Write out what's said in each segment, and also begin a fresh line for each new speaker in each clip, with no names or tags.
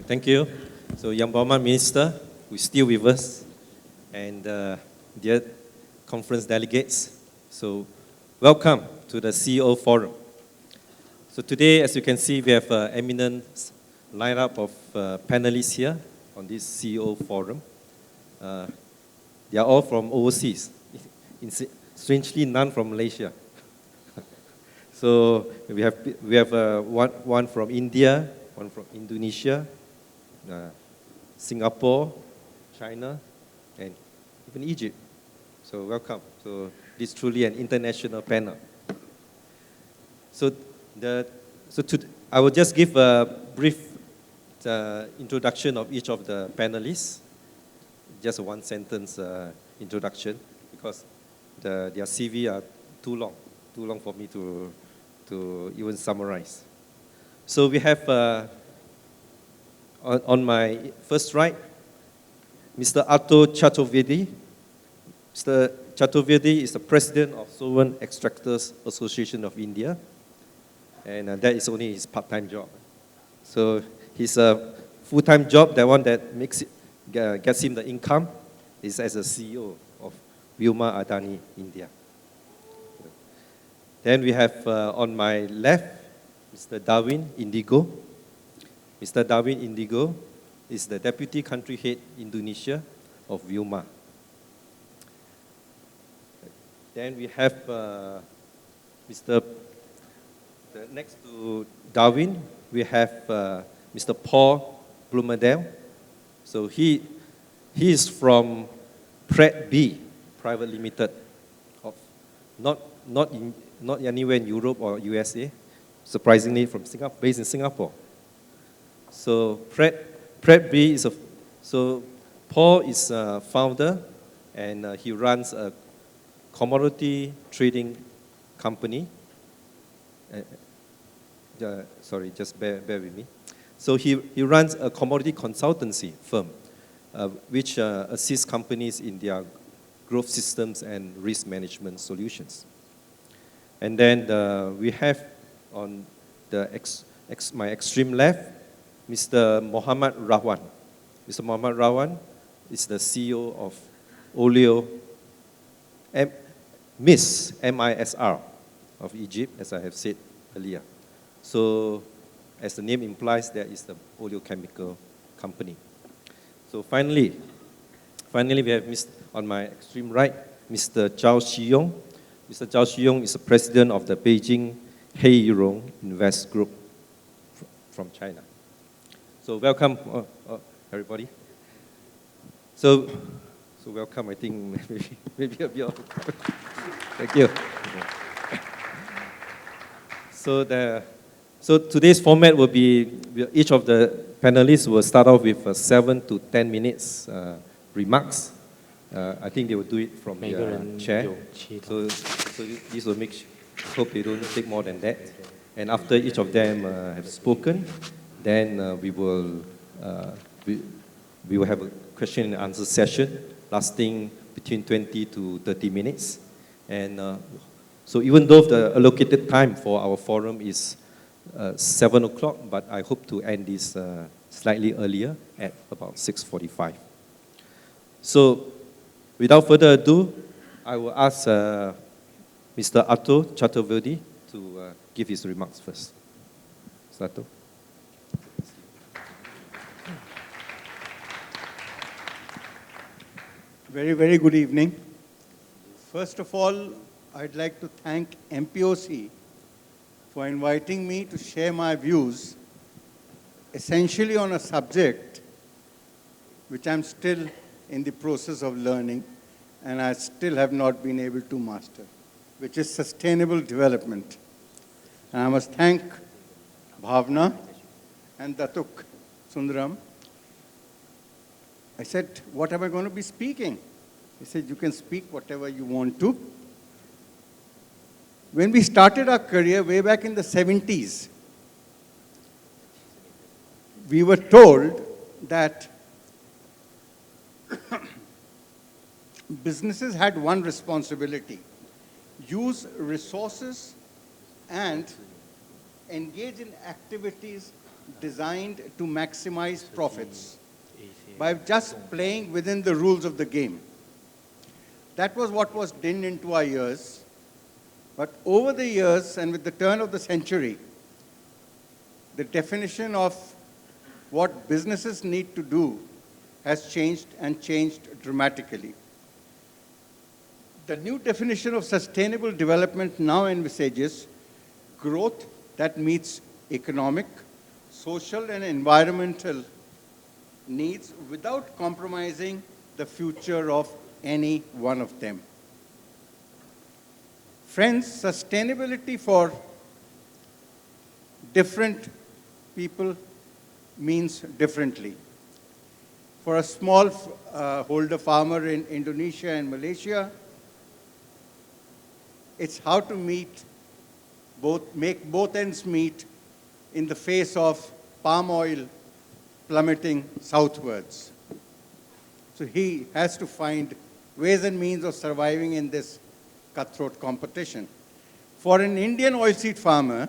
Thank you. So, Yang Bauman Minister, who is still with us, and dear conference delegates, so welcome to the CEO Forum. So today, as you can see, we have an eminent lineup of panelists here on this CEO Forum. They are all from overseas. Strangely, none from Malaysia. So we have one from India, one from Indonesia, Singapore, China, and even Egypt. So welcome. So this is truly an international panel. I will just give a brief introduction of each of the panelists. Just a one-sentence introduction, because their CV are too long for me to even summarize. So we have on my first right, Mr. Atul Chaturvedi. Mr. Chaturvedi is the president of Solvent Extractors Association of India, and that is only his part-time job. So his full-time job, the one that gets him the income, is as a CEO of Wilmar Adani India. Then we have on my left, Mr. Darwin Indigo. Mr. Darwin Indigo is the Deputy Country Head Indonesia of Wilmar. Then we have next to Darwin, we have Mr. Paul Bloemenal. So he is from Pretb Private Limited, of not anywhere in Europe or USA, surprisingly from Singapore, based in Singapore. So Pretb is Paul is a founder, and he runs a commodity trading company. Sorry, just bear with me. So he runs a commodity consultancy firm, which assists companies in their growth systems and risk management solutions. And then we have on my extreme left, Mr. Mohamed Radwan. Mr. Mohamed Radwan is the CEO of Oleo, Misr of Egypt, as I have said earlier. So, as the name implies, that is the oleochemical company. So finally we have on my extreme right, Mr. Zhou. Mr. Zhou is the president of the Beijing Heyirong Invest Group from China. So welcome, everybody. So welcome. I think maybe a bit of thank you. So today's format will be, each of the panelists will start off with 7 to 10 minutes remarks. I think they will do it from their chair. So this will hope they don't take more than that. And after each of them have spoken, then we will have a question and answer session lasting between 20 to 30 minutes. And so even though the allocated time for our forum is 7 o'clock, but I hope to end this slightly earlier at about 6:45. So without further ado, I will ask Mr. Atul Chaturvedi to give his remarks first. Mr. Atul.
Very, very good evening. First of all, I'd like to thank MPOC for inviting me to share my views essentially on a subject which I'm still in the process of learning and I still have not been able to master, which is sustainable development. And I must thank Bhavna and Datuk Sundaram. I said, what am I going to be speaking? He said, you can speak whatever you want to. When we started our career way back in the 70s, we were told that businesses had one responsibility: use resources and engage in activities designed to maximize profits by just playing within the rules of the game. That was what was dinned into our ears. But over the years and with the turn of the century, the definition of what businesses need to do has changed and changed dramatically. The new definition of sustainable development now envisages growth that meets economic, social, and environmental needs without compromising the future of any one of them. Friends, sustainability for different people means differently. For a small holder farmer in Indonesia and Malaysia, it's how to make both ends meet in the face of palm oil plummeting southwards. So he has to find ways and means of surviving in this cutthroat competition. For an Indian oilseed farmer,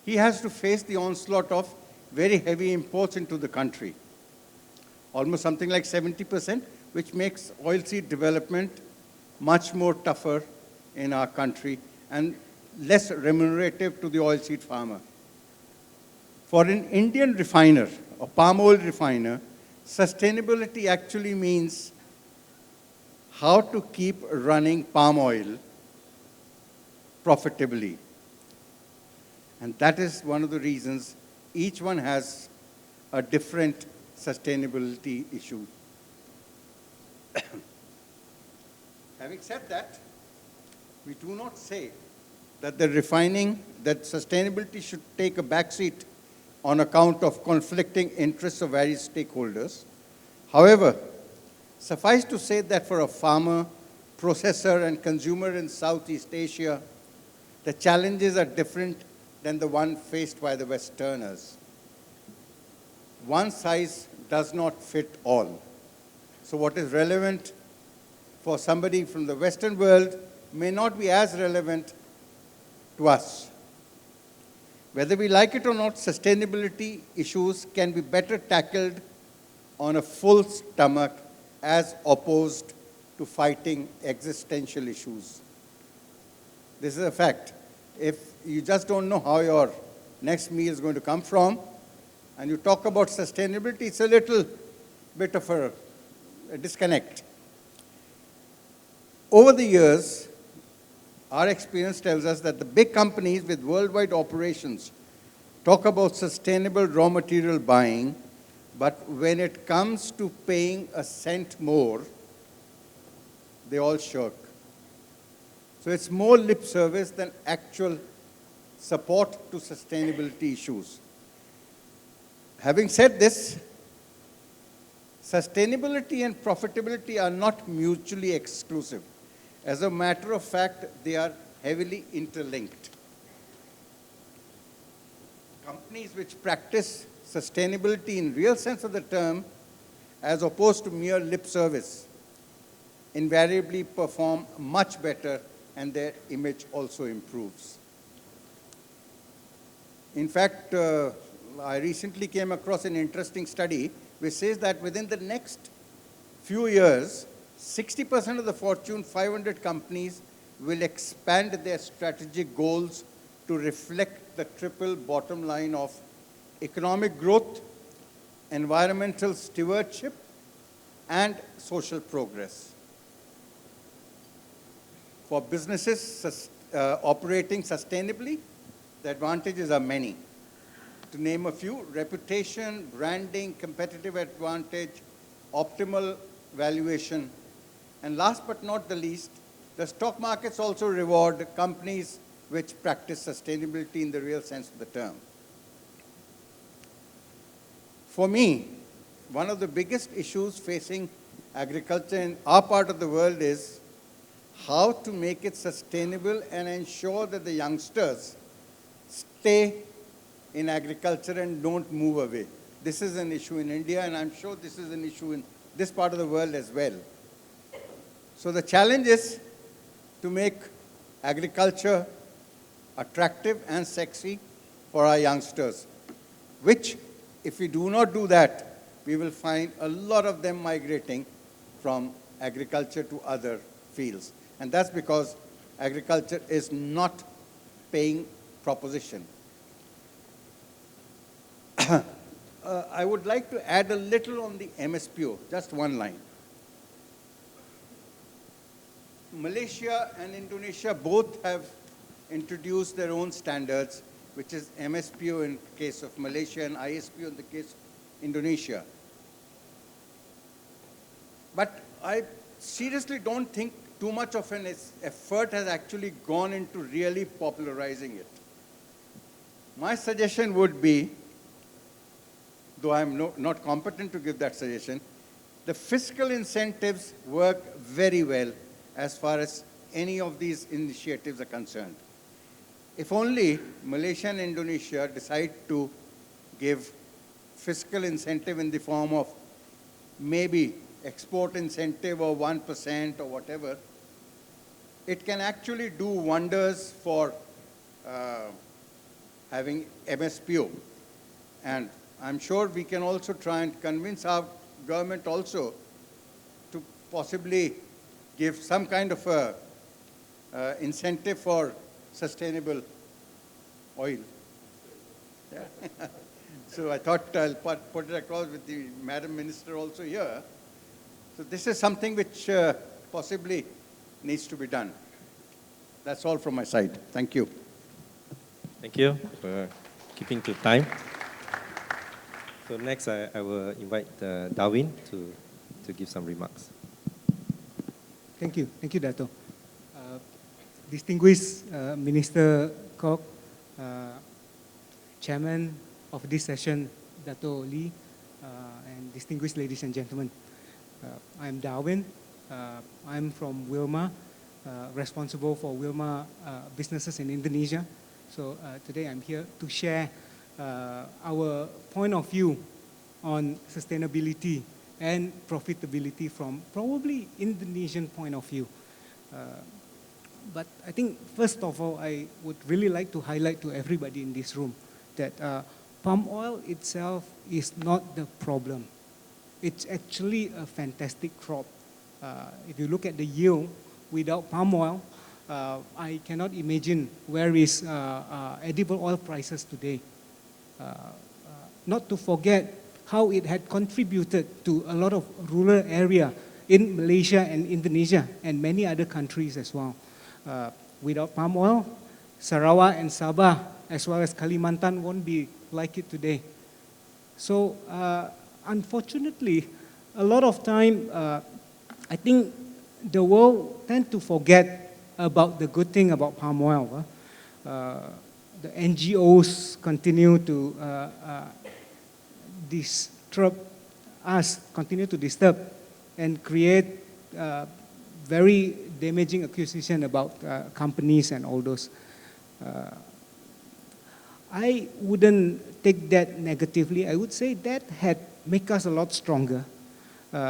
he has to face the onslaught of very heavy imports into the country, almost something like 70%, which makes oilseed development much more tougher in our country and less remunerative to the oilseed farmer. For an Indian refiner, a palm oil refiner, sustainability actually means how to keep running palm oil profitably. And that is one of the reasons each one has a different sustainability issue. Having said that, we do not say that that sustainability should take a backseat on account of conflicting interests of various stakeholders. However, suffice to say that for a farmer, processor, and consumer in Southeast Asia, the challenges are different than the one faced by the Westerners. One size does not fit all. So what is relevant for somebody from the Western world may not be as relevant to us. Whether we like it or not, sustainability issues can be better tackled on a full stomach as opposed to fighting existential issues. This is a fact. If you just don't know how your next meal is going to come from, and you talk about sustainability, it's a little bit of a disconnect. Over the years, our experience tells us that the big companies with worldwide operations talk about sustainable raw material buying, but when it comes to paying a cent more, they all shirk. So it's more lip service than actual support to sustainability issues. Having said this, sustainability and profitability are not mutually exclusive. As a matter of fact, they are heavily interlinked. Companies which practice sustainability in real sense of the term, as opposed to mere lip service, invariably perform much better and their image also improves. In fact, I recently came across an interesting study which says that within the next few years, 60% of the Fortune 500 companies will expand their strategic goals to reflect the triple bottom line of economic growth, environmental stewardship, and social progress. For businesses operating sustainably, the advantages are many. To name a few: reputation, branding, competitive advantage, optimal valuation, and last but not the least, the stock markets also reward companies which practice sustainability in the real sense of the term. For me, one of the biggest issues facing agriculture in our part of the world is how to make it sustainable and ensure that the youngsters stay in agriculture and don't move away. This is an issue in India, and I'm sure this is an issue in this part of the world as well. So the challenge is to make agriculture attractive and sexy for our youngsters, which, if we do not do that, we will find a lot of them migrating from agriculture to other fields. And that's because agriculture is not paying proposition. I would like to add a little on the MSPO, just one line. Malaysia and Indonesia both have introduced their own standards, which is MSPO in the case of Malaysia and ISPO in the case of Indonesia. But I seriously don't think too much of an effort has actually gone into really popularizing it. My suggestion would be, though I'm not competent to give that suggestion, the fiscal incentives work very well as far as any of these initiatives are concerned. If only Malaysia and Indonesia decide to give fiscal incentive in the form of maybe export incentive or 1% or whatever, it can actually do wonders for having MSPO. And I'm sure we can also try and convince our government also to possibly give some kind of a incentive for sustainable oil. Yeah. So I thought I'll put it across with the Madam Minister also here. So this is something which possibly needs to be done. That's all from my side. Thank you.
Thank you for keeping to time. So next, I will invite Darwin to give some remarks.
Thank you, Dato. Distinguished Minister Kok, Chairman of this session, Dato Lee, and distinguished ladies and gentlemen. I'm Darwin. I'm from Wilmar, responsible for Wilmar businesses in Indonesia. So today I'm here to share our point of view on sustainability and profitability from probably Indonesian point of view. But I think first of all, I would really like to highlight to everybody in this room that palm oil itself is not the problem. It's actually a fantastic crop. If you look at the yield without palm oil, I cannot imagine where is edible oil prices today. Not to forget how it had contributed to a lot of rural area in Malaysia and Indonesia and many other countries as well. Without palm oil, Sarawak and Sabah as well as Kalimantan won't be like it today. So unfortunately, a lot of time, I think the world tend to forget about the good thing about palm oil. The NGOs continue to disturb us, continue to disturb and create very damaging accusation about companies and all those. I wouldn't take that negatively. I would say that had made us a lot stronger.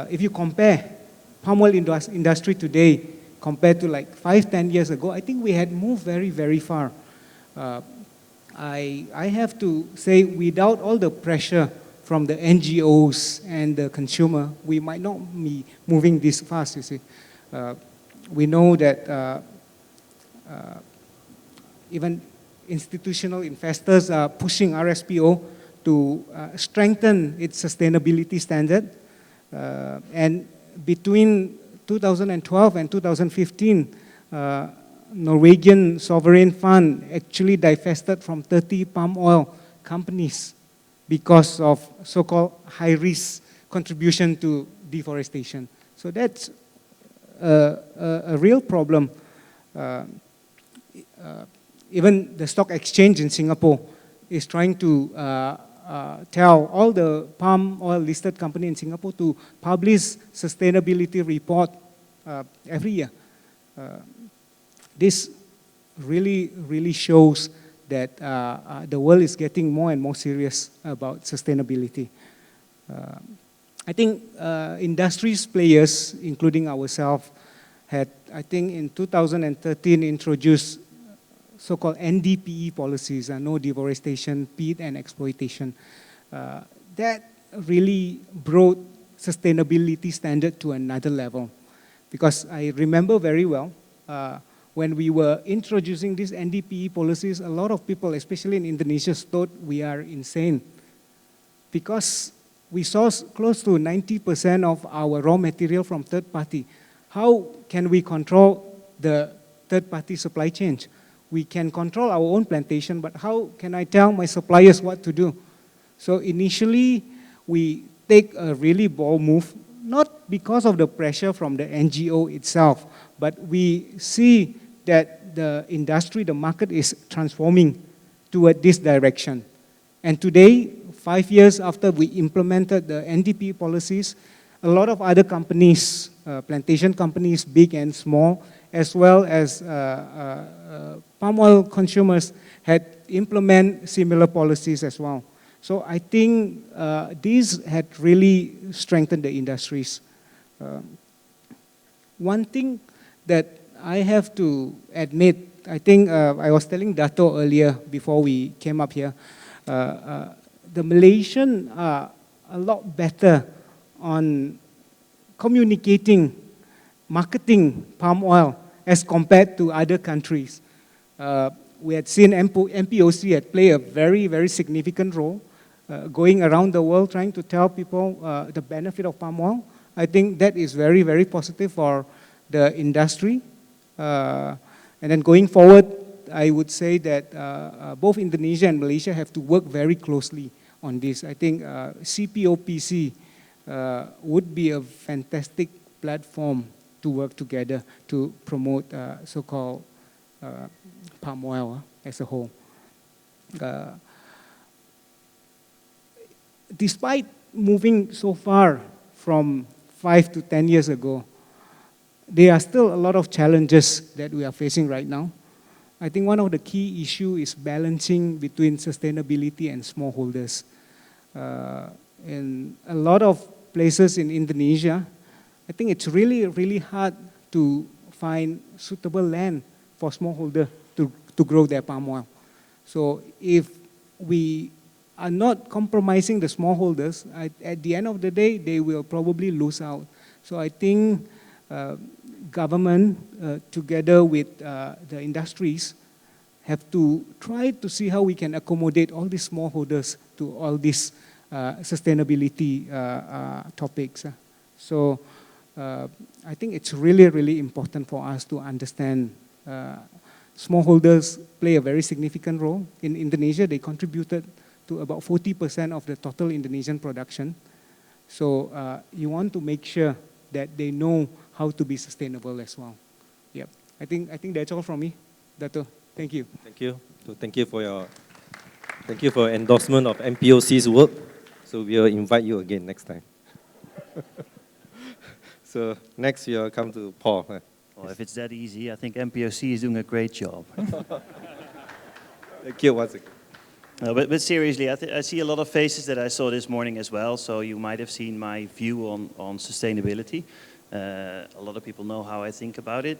If you compare palm oil industry today compared to like 5-10 years ago, I think we had moved very, very far. I have to say, without all the pressure from the NGOs and the consumer, we might not be moving this fast, you see. We know that even institutional investors are pushing RSPO to strengthen its sustainability standard. And between 2012 and 2015, Norwegian sovereign fund actually divested from 30 palm oil companies because of so-called high-risk contribution to deforestation. So that's a real problem. Even the stock exchange in Singapore is trying to tell all the palm oil listed company in Singapore to publish sustainability report every year. This really, really shows that the world is getting more and more serious about sustainability. I think industries players, including ourselves, had, I think in 2013, introduced so-called NDPE policies, no deforestation, peat and exploitation, that really brought sustainability standard to another level. Because I remember very well, when we were introducing these NDPE policies, a lot of people, especially in Indonesia, thought we are insane. Because we source close to 90% of our raw material from third party. How can we control the third party supply chain? We can control our own plantation, but how can I tell my suppliers what to do? So initially, we take a really bold move, not because of the pressure from the NGO itself, but we see that the industry, the market is transforming toward this direction. And today, 5 years after we implemented the NDP policies, a lot of other companies, plantation companies, big and small, as well as palm oil consumers had implemented similar policies as well. So I think these had really strengthened the industries. One thing that I have to admit, I think I was telling Dato earlier before we came up here, the Malaysians are a lot better on communicating, marketing palm oil as compared to other countries. We had seen MPOC had played a very, very significant role going around the world trying to tell people the benefit of palm oil. I think that is very, very positive for the industry. And then going forward, I would say that both Indonesia and Malaysia have to work very closely on this. I think CPOPC would be a fantastic platform to work together to promote so-called palm oil as a whole. Despite moving so far from 5 to 10 years ago, there are still a lot of challenges that we are facing right now. I think one of the key issues is balancing between sustainability and smallholders. In a lot of places in Indonesia, I think it's really, really hard to find suitable land for smallholders to grow their palm oil. So if we are not compromising the smallholders, at the end of the day, they will probably lose out. So I think government, together with the industries, have to try to see how we can accommodate all these smallholders to all these sustainability topics. So I think it's really, really important for us to understand smallholders play a very significant role. In Indonesia, they contributed to about 40% of the total Indonesian production. So you want to make sure that they know how to be sustainable as well. Yep. I think that's all from me. Dato, thank you.
Thank you. So thank you for your endorsement of MPOC's work. So we'll invite you again next time. So next we'll come to Paul.
Well, if it's that easy, I think MPOC is doing a great job.
Thank you once again.
No, but seriously, I see a lot of faces that I saw this morning as well, so you might have seen my view on sustainability. A lot of people know how I think about it.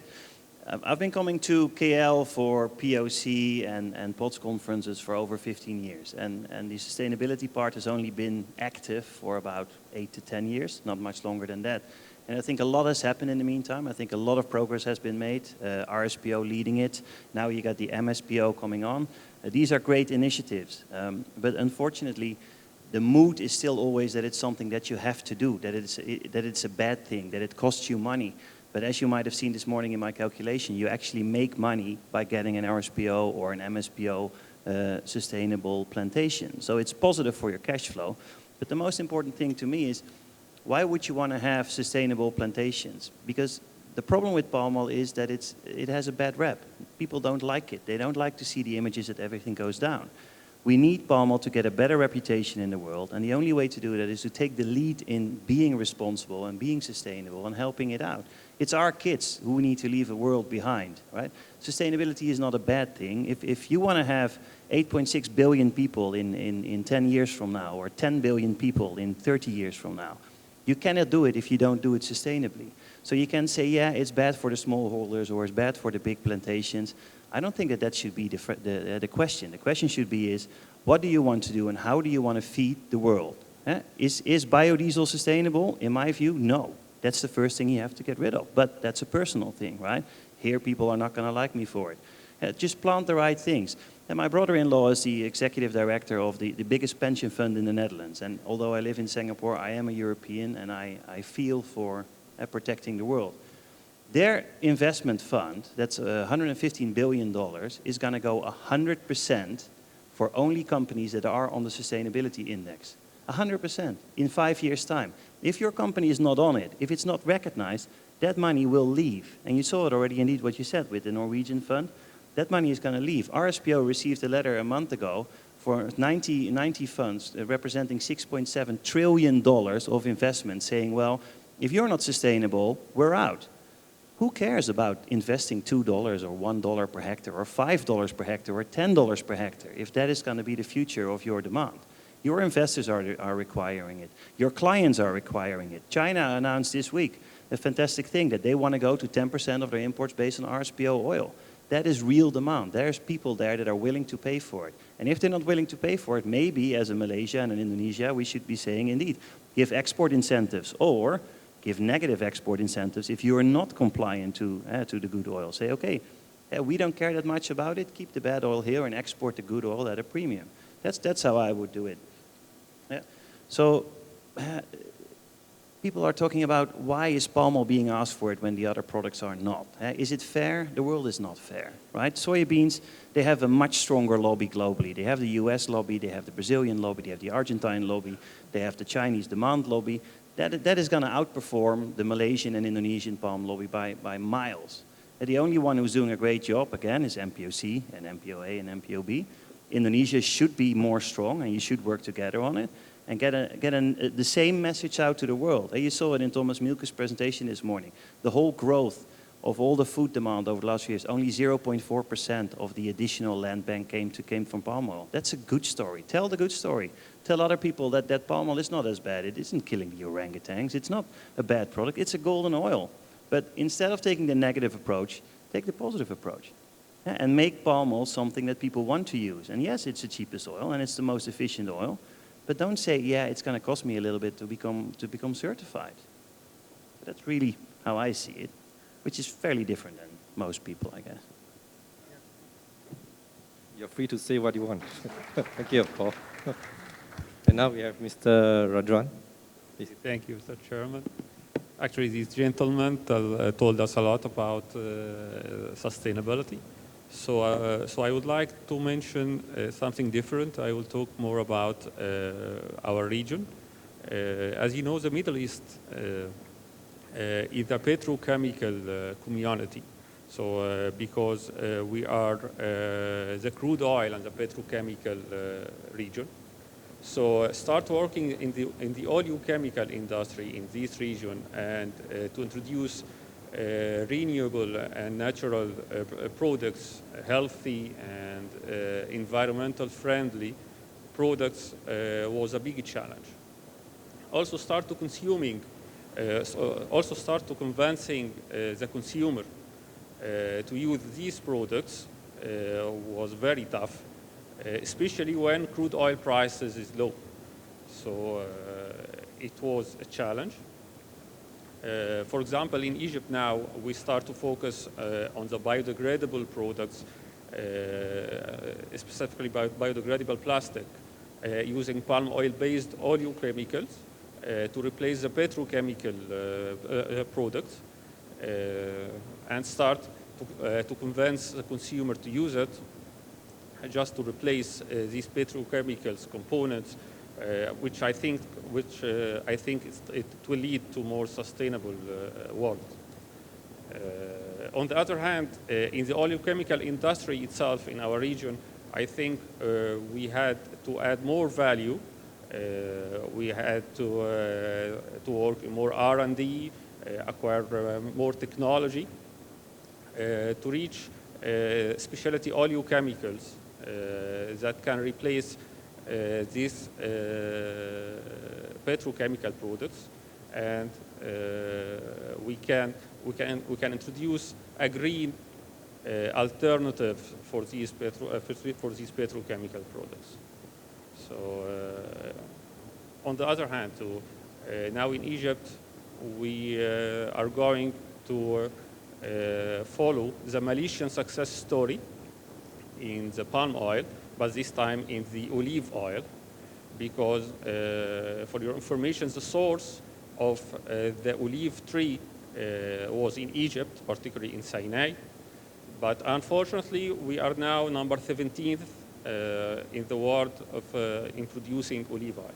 I've been coming to KL for POC and POTS conferences for over 15 years, and the sustainability part has only been active for about 8 to 10 years, not much longer than that. And I think a lot has happened in the meantime. I think a lot of progress has been made, RSPO leading it. Now you got the MSPO coming on. These are great initiatives, but unfortunately, the mood is still always that it's something that you have to do, that it's a bad thing, that it costs you money. But as you might have seen this morning in my calculation, you actually make money by getting an RSPO or an MSPO sustainable plantation. So it's positive for your cash flow. But the most important thing to me is, why would you want to have sustainable plantations? Because the problem with palm oil is that it has a bad rep. People don't like it. They don't like to see the images that everything goes down. We need palm oil to get a better reputation in the world, and the only way to do that is to take the lead in being responsible and being sustainable and helping it out. It's our kids who need to leave a world behind, right? Sustainability is not a bad thing. If you want to have 8.6 billion people in 10 years from now, or 10 billion people in 30 years from now, you cannot do it if you don't do it sustainably. So you can say, yeah, it's bad for the smallholders or it's bad for the big plantations, I don't think that that should be the question. The question should be is, what do you want to do and how do you want to feed the world? Is biodiesel sustainable? In my view, no. That's the first thing you have to get rid of. But that's a personal thing, right? Here, people are not going to like me for it. Just plant the right things. And my brother-in-law is the executive director of the biggest pension fund in the Netherlands. And although I live in Singapore, I am a European, and I feel for protecting the world. Their investment fund, that's $115 billion, is going to go 100% for only companies that are on the sustainability index. 100% in 5 years' time. If your company is not on it, if it's not recognized, that money will leave. And you saw it already, indeed, what you said with the Norwegian fund. That money is going to leave. RSPO received a letter a month ago for 90 funds representing $6.7 trillion of investment saying, well, if you're not sustainable, we're out. Who cares about investing $2 or $1 per hectare or $5 per hectare or $10 per hectare if that is going to be the future of your demand? Your investors are requiring it. Your clients are requiring it. China announced this week a fantastic thing that they want to go to 10% of their imports based on RSPO oil. That is real demand. There's people there that are willing to pay for it. And if they're not willing to pay for it, maybe as a Malaysia and an Indonesia, we should be saying, indeed, give export incentives or give negative export incentives if you are not compliant to the good oil. Say, okay, we don't care that much about it. Keep the bad oil here and export the good oil at a premium. That's how I would do it. Yeah. So people are talking about why is palm oil being asked for it when the other products are not. Is it fair? The world is not fair, right? Soybeans, they have a much stronger lobby globally. They have the US lobby, they have the Brazilian lobby, they have the Argentine lobby, they have the Chinese demand lobby. That is going to outperform the Malaysian and Indonesian palm lobby by miles. And the only one who's doing a great job, again, is MPOC and MPOA and MPOB. Indonesia should be more strong, and you should work together on it, and get the same message out to the world. And you saw it in Thomas Mielke's presentation this morning. The whole growth of all the food demand over the last few years, only 0.4% of the additional land bank came from palm oil. That's a good story. Tell the good story. Tell other people that palm oil is not as bad. It isn't killing the orangutans. It's not a bad product. It's a golden oil. But instead of taking the negative approach, take the positive approach. And make palm oil something that people want to use. And yes, it's the cheapest oil, and it's the most efficient oil. But don't say, yeah, it's going to cost me a little bit to become certified. That's really how I see it, which is fairly different than most people, I guess.
You're free to say what you want. Thank you, Paul. And now we have Mr. Radwan. Please.
Thank you, Mr. Chairman. Actually, these gentlemen told us a lot about sustainability. So I would like to mention something different. I will talk more about our region. As you know, the Middle East is a petrochemical community. So because we are the crude oil and the petrochemical region. So start working in the oleochemical industry in this region and to introduce renewable and natural products, healthy and environmental friendly products was a big challenge. Also start to consuming, also start to convincing the consumer to use these products was very tough, especially when crude oil prices is low. So it was a challenge. For example, in Egypt now, we start to focus on the biodegradable products, specifically biodegradable plastic, using palm oil-based oleochemicals to replace the petrochemical products, and start to convince the consumer to use it, just to replace these petrochemicals components, which I think it will lead to more sustainable world. On the other hand, in the oleochemical industry itself in our region, I think we had to add more value. We had to work more R&D, acquire more technology to reach specialty oleochemicals that can replace these petrochemical products, and we can introduce a green alternative for these petrochemical products. So on the other hand, now in Egypt, we are going to follow the Malaysian success story in the palm oil, but this time in the olive oil, because for your information, the source of the olive tree was in Egypt, particularly in Sinai. But unfortunately, we are now number 17th in the world of in producing olive oil.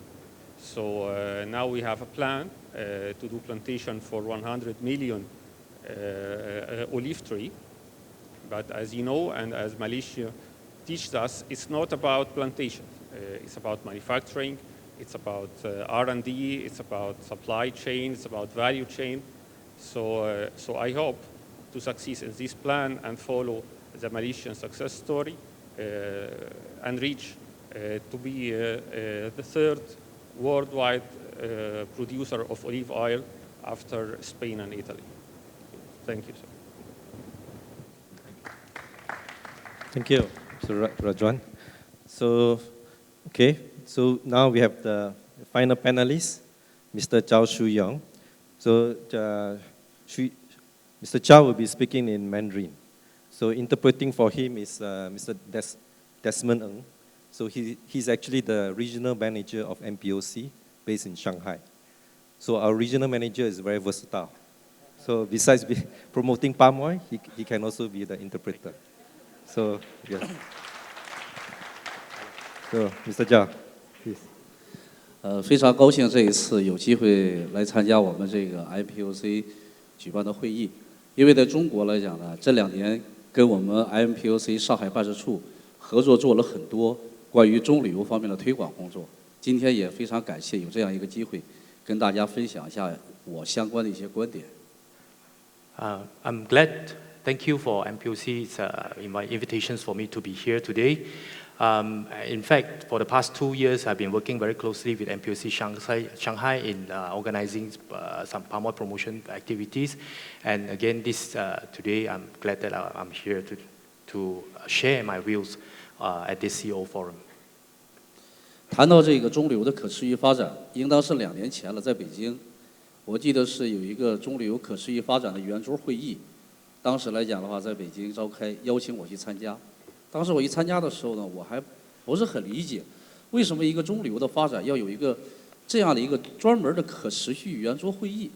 So now we have a plan to do plantation for 100 million olive tree. But as you know, and as Malaysia teaches us, it's not about plantation. It's about manufacturing. It's about R&D. It's about supply chain. It's about value chain. So I hope to succeed in this plan and follow the Malaysian success story and reach to be the third worldwide producer of olive oil after Spain and Italy. Thank you, sir.
Thank you, Mr. Radwan. So, okay, so now we have the final panelist, Mr. Yong. So, Mr. Zhou will be speaking in Mandarin. So, interpreting for him is Mr. Desmond Ng. So, he's actually the regional manager of MPOC based in Shanghai. So, our regional manager is very versatile. So, besides promoting palm oil, he can also be the interpreter. So, yes. So, Mr. Zhou, please.
非常高兴这一次有机会来参加我们这个 IMPOC 举办的会议，因为在中国来讲呢，这2年跟我们 IMPOC 上海办事处合作做了很多关于棕榈油方面的推广工作。今天也非常感谢有这样一个机会，跟大家分享一下我相关的一些观点。
I'm glad. Thank you for MPOC's invitations for me to be here today. In fact, for the past 2 years, I've been working very closely with MPOC Shanghai in organizing some palm oil promotion activities. And again, today, I'm glad that I'm here to share my views at this CEO forum.
谈到这个棕榈油的可持续发展，应当是2年前了，在北京，我记得是有一个棕榈油可持续发展的圆桌会议。当时来讲的话，在北京召开，邀请我去参加。当时我一参加的时候呢，我还不是很理解，为什么一个棕榈油的发展要有一个这样的一个专门的可持续圆桌会议，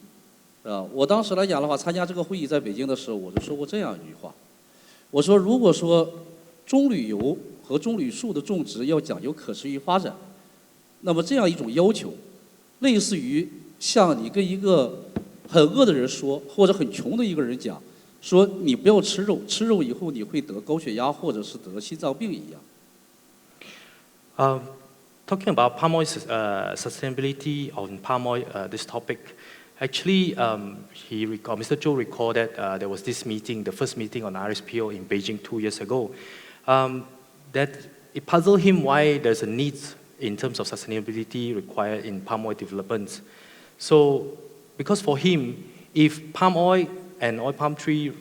我当时来讲的话，参加这个会议在北京的时候，我就说过这样一句话，我说如果说棕榈油和棕榈树的种植要讲究可持续发展，那么这样一种要求，类似于像你跟一个很饿的人说，或者很穷的一个人讲。说你不要吃肉，吃肉以后你会得高血压或者是得心脏病一样。
Talking about palm oil sustainability on palm oil, this topic, actually, Mr. Zhou recalled that there was this meeting, the first meeting on RSPO in Beijing 2 years ago, that it puzzled him why there's a need in terms of sustainability required in palm oil developments. So, because for him, if palm oil and oil palm tree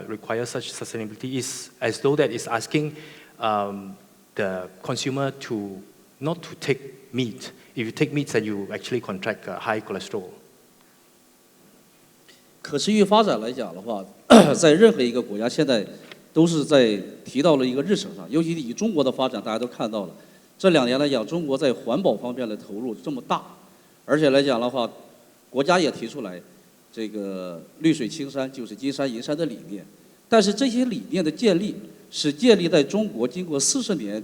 require such sustainability, is as though that is asking the consumer to not to take meat. If you take meat, then you actually contract high cholesterol.
可持续发展来讲的话，在任何一个国家现在都是在提到了一个日程上，尤其以中国的发展，大家都看到了，这2年来讲，中国在环保方面的投入这么大，而且来讲的话，国家也提出来。这个绿水青山就是金山银山的理念，但是这些理念的建立是建立在中国经过40年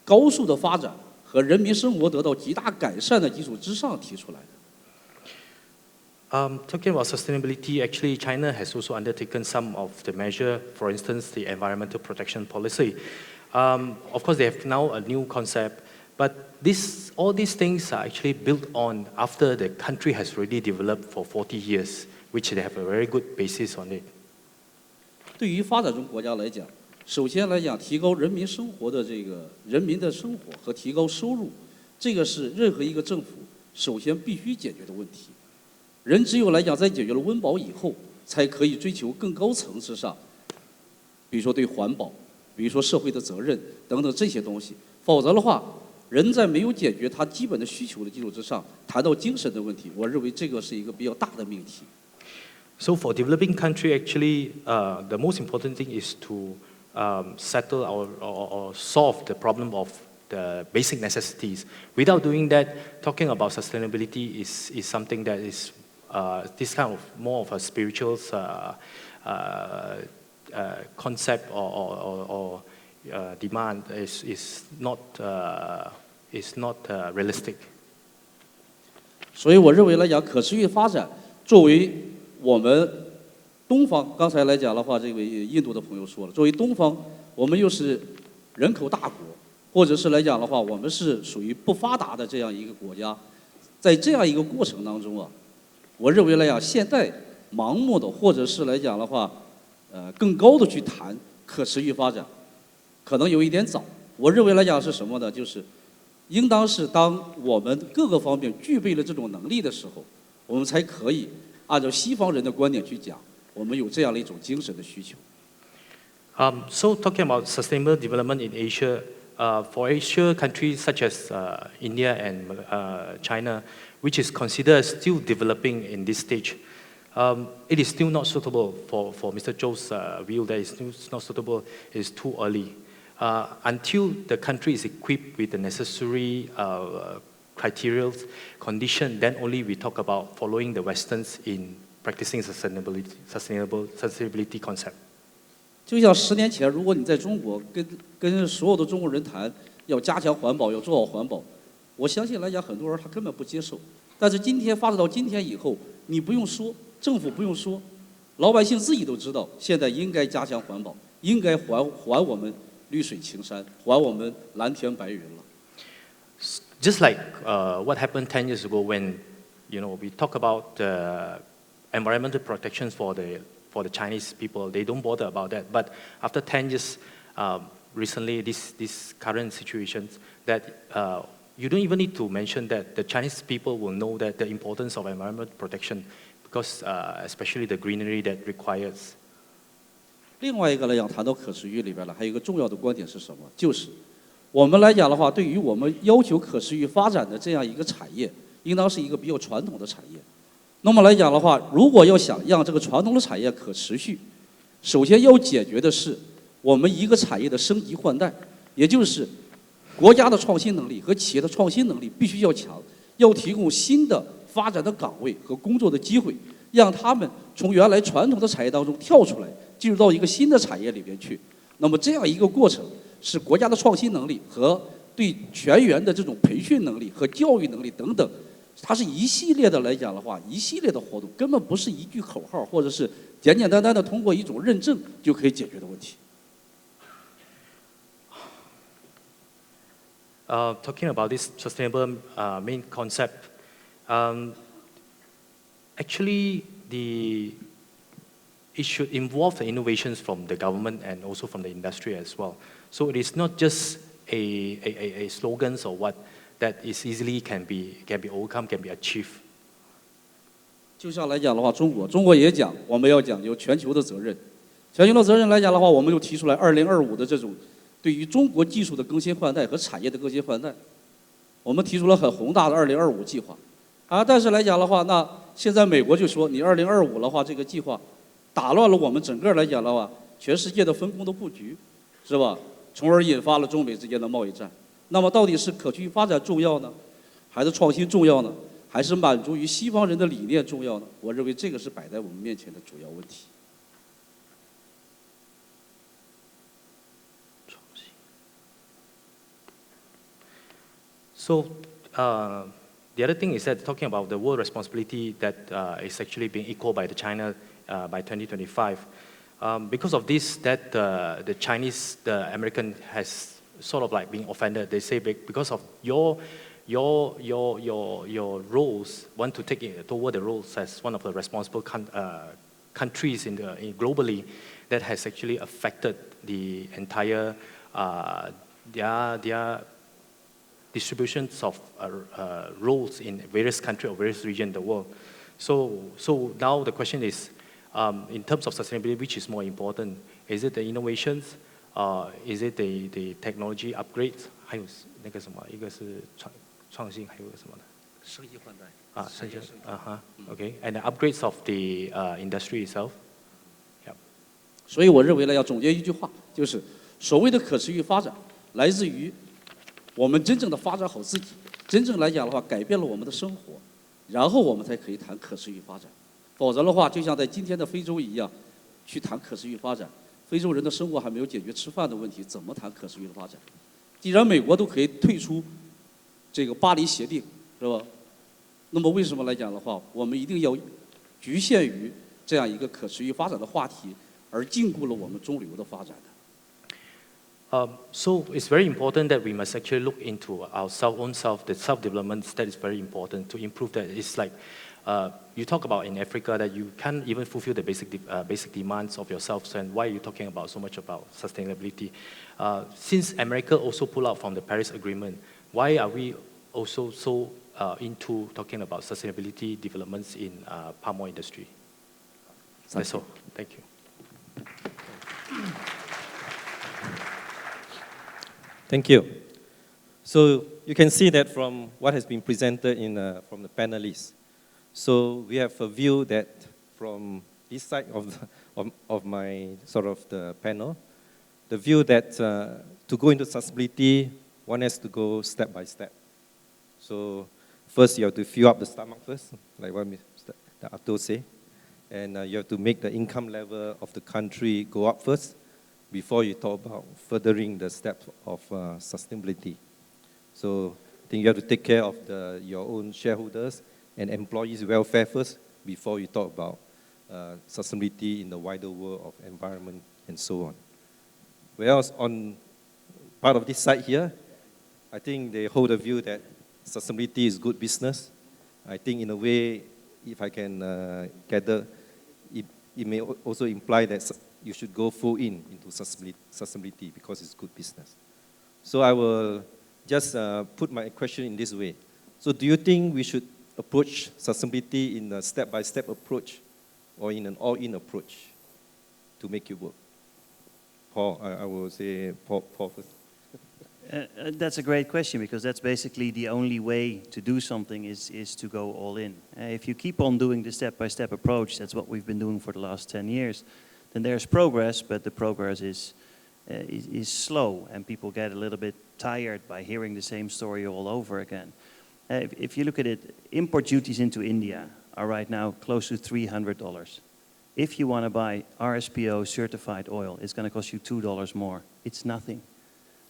高速的发展和人民生活得到极大改善的基础之上提出来的。
Talking about sustainability, actually China has also undertaken some of the measure, for instance, the environmental protection policy. Of course, they have now a new concept, but all these things are actually built on after the country has already developed for 40 years, which they have a very good basis on it.
对于发展中国家来讲，首先来讲，提高人民生活的这个人民的生活和提高收入，这个是任何一个政府首先必须解决的问题。人只有来讲在解决了温饱以后，才可以追求更高层次上。比比如说对环保，比如说社会的责任等等这些东西。否则的话，人在没有解决他基本的需求的基础之上，谈到精神的问题，我认为这个是一个比较大的命题。
So for developing country, actually, the most important thing is to settle or solve the problem of the basic necessities. Without doing that, talking about sustainability is something that is this kind of more of a spiritual concept or demand is not realistic.
所以我认为来讲，可持续发展作为我们东方，刚才来讲的话，这位印度的朋友说了，作为东方，我们又是人口大国，或者是来讲的话，我们是属于不发达的这样一个国家，在这样一个过程当中啊，我认为来讲，现在盲目的或者是来讲的话，更高的去谈可持续发展，可能有一点早。我认为来讲是什么呢？就是应当是当我们各个方面具备了这种能力的时候，我们才可以按照西方人的观点去讲，我们有这样的一种精神的需求。
So talking about sustainable development in Asia, for Asia countries such as India and China, which is considered still developing in this stage, it is still not suitable for Mr. Zhou's view that it's still not suitable, it is too early. Until the country is equipped with the necessary criteria, condition, then only we talk about following the Westerns in practicing sustainability concept.
就像10年前，如果你在中国跟所有的中国人谈要加强环保，要做好环保，我相信来讲很多人他根本不接受。但是今天发展到今天以后，你不用说，政府不用说，老百姓自己都知道，现在应该加强环保，应该还我们绿水青山，还我们蓝天白云了。
Just like what happened 10 years ago when, we talk about environmental protections for the Chinese people, they don't bother about that. But after 10 years, recently, this current situations, that you don't even need to mention that the Chinese people will know that the importance of environmental protection, because especially the greenery that requires.
另外一个来讲，谈到可持续里边呢，还有一个重要的观点是什么？就是我们来讲的话，对于我们要求可持续发展的这样一个产业，应当是一个比较传统的产业。那么来讲的话，如果要想让这个传统的产业可持续，首先要解决的是我们一个产业的升级换代，也就是国家的创新能力和企业的创新能力必须要强，要提供新的发展的岗位和工作的机会，让他们从原来传统的产业当中跳出来，进入到一个新的产业里边去。那么这样一个过程，是国家的创新能力和对全员的这种培训能力和教育能力等等，它是一系列的来讲的话，一系列的活动，根本不是一句口号或者是简简单单的通过一种认证就可以解决的问题。
Talking about this sustainable main concept, actually it should involve the innovations from the government and also from the industry as well. So it is not just a slogans or what that is easily can be overcome, can be achieved.
就像来讲的话，中国也讲我们要讲究全球的责任，全球的责任来讲的话，我们就提出来2025的这种对于中国技术的更新换代和产业的更新换代，我们提出了很宏大的2025计划，但是来讲的话，那现在美国就说你2025的话，这个计划打乱了我们整个来讲的话，全世界的分工的布局，是吧？从而引发了中美之间的贸易战。那么到底是可持续发展重要呢，还是创新重要呢？还是满足于西方人的理念重要呢？我认为这个是摆在我们面前的主要问题。
So the other thing is that talking about the world responsibility that is actually being equaled by China by 2025. Because of this, that the Chinese, the American has sort of like being offended. They say because of your roles, want to take it toward the roles as one of the responsible countries in globally, that has actually affected the entire their distributions of roles in various countries or various regions in the world. So now the question is, in terms of sustainability, which is more important? Is it the innovations? Is it the technology upgrades? 还有那个什么，一个是创新，还有个什么呢？
生意换代。
生意okay. And the upgrades of the industry itself. Yep.
所以我认为呢，要总结一句话，就是所谓的可持续发展，来自于我们真正的发展好自己，真正来讲的话，改变了我们的生活，然后我们才可以谈可持续发展。否则的话，就像在今天的非洲一样，去谈可持续发展，非洲人的生活还没有解决吃饭的问题，怎么谈可持续的发展？既然美国都可以退出这个巴黎协定，是吧？那么为什么来讲的话，我们一定要局限于这样一个可持续发展的话题，而禁锢了我们中流的发展呢？
So it's very important that we must actually look into our own self, the self-development. That is very important to improve that. It's like you talk about in Africa that you can't even fulfill the basic demands of yourself. And why are you talking about so much about sustainability? Since America also pulled out from the Paris Agreement, why are we also so into talking about sustainability developments in palm oil industry? That's all. Thank you.
Thank you. So you can see that from what has been presented from the panelists. So we have a view that from this side of my sort of the panel, the view that to go into sustainability, one has to go step by step. So first you have to fill up the stomach first, like what Mr. Atul say, and you have to make the income level of the country go up first, before you talk about furthering the steps of sustainability. So I think you have to take care of your own shareholders and employees' welfare first before you talk about sustainability in the wider world of environment and so on. Whereas on part of this side here, I think they hold a view that sustainability is good business. I think in a way, if I can gather, it may also imply that you should go full into sustainability because it's good business. So I will just put my question in this way. So do you think we should approach sustainability in a step-by-step approach or in an all-in approach to make it work? Paul, I will say Paul first.
That's a great question, because that's basically the only way to do something is to go all in. If you keep on doing the step-by-step approach, that's what we've been doing for the last 10 years, then there's progress, but the progress is slow, and people get a little bit tired by hearing the same story all over again. If you look at it, import duties into India are right now close to $300. If you want to buy RSPO certified oil, it's going to cost you $2 more. It's nothing.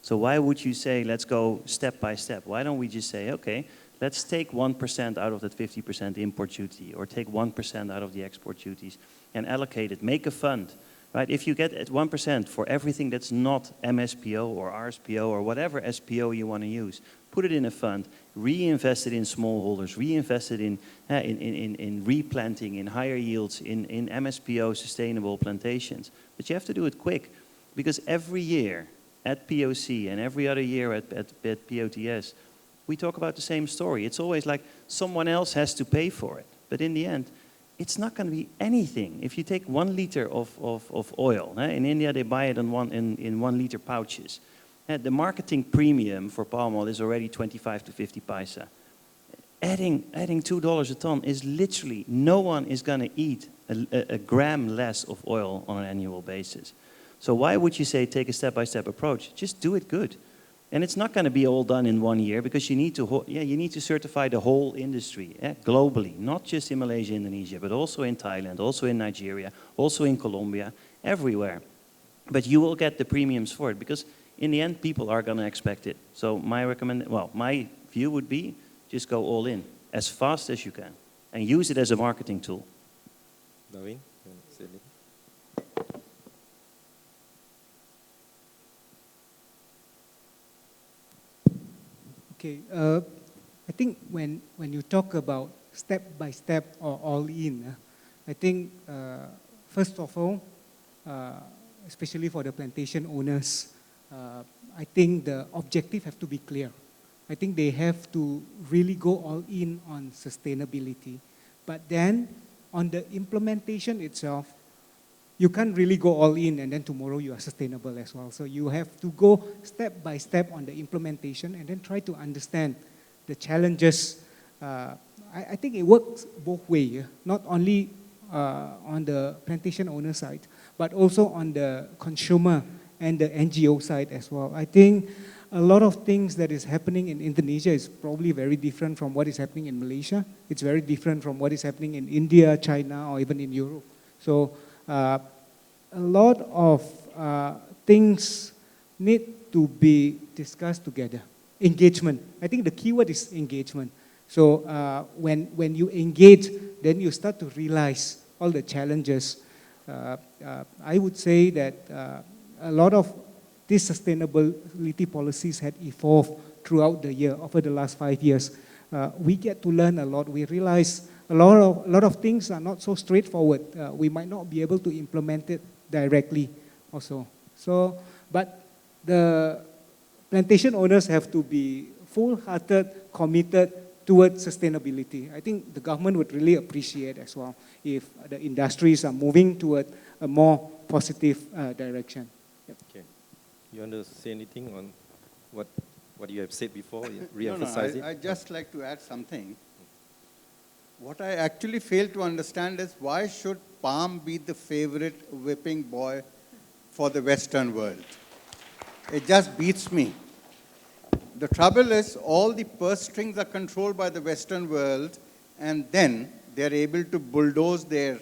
So why would you say, let's go step by step? Why don't we just say, okay, let's take 1% out of that 50% import duty, or take 1% out of the export duties and allocate it, make a fund, right? If you get at 1% for everything that's not MSPO or RSPO or whatever SPO you want to use, put it in a fund, reinvest it in smallholders, reinvest it in replanting, in higher yields, in MSPO sustainable plantations. But you have to do it quick, because every year at POC and every other year at POTS, we talk about the same story. It's always like someone else has to pay for it. But in the end, it's not going to be anything. If you take 1 liter of oil, in India they buy it in 1 liter pouches. The marketing premium for palm oil is already 25 to 50 paisa. Adding $2 a ton is literally, no one is going to eat a gram less of oil on an annual basis. So why would you say take a step-by-step approach? Just do it good. And it's not going to be all done in 1 year, because you need to certify the whole industry globally, not just in Malaysia, Indonesia, but also in Thailand, also in Nigeria, also in Colombia, everywhere. But you will get the premiums for it, because in the end, people are going to expect it. So my view would be just go all in as fast as you can and use it as a marketing tool.
Darwin?
Okay, I think when you talk about step by step or all in, I think first of all, especially for the plantation owners, I think the objective have to be clear. I think they have to really go all in on sustainability. But then on the implementation itself, you can't really go all in and then tomorrow you are sustainable as well. So you have to go step by step on the implementation and then try to understand the challenges. I think it works both ways, not only on the plantation owner side, but also on the consumer and the NGO side as well. I think a lot of things that is happening in Indonesia is probably very different from what is happening in Malaysia. It's very different from what is happening in India, China, or even in Europe. So a lot of things need to be discussed together. Engagement. I think the key word is engagement. So when you engage, then you start to realize all the challenges. I would say that a lot of these sustainability policies had evolved throughout the year, over the last 5 years. We get to learn a lot. We realize a lot of things are not so straightforward. We might not be able to implement it directly also. So, but the plantation owners have to be full-hearted, committed towards sustainability. I think the government would really appreciate as well if the industries are moving toward a more positive direction. Yep.
Okay. You want to say anything on what you have said before? Re-emphasize it?
I'd just like to add something. What I actually fail to understand is why should palm be the favorite whipping boy for the Western world? It just beats me. The trouble is all the purse strings are controlled by the Western world, and then they're able to bulldoze their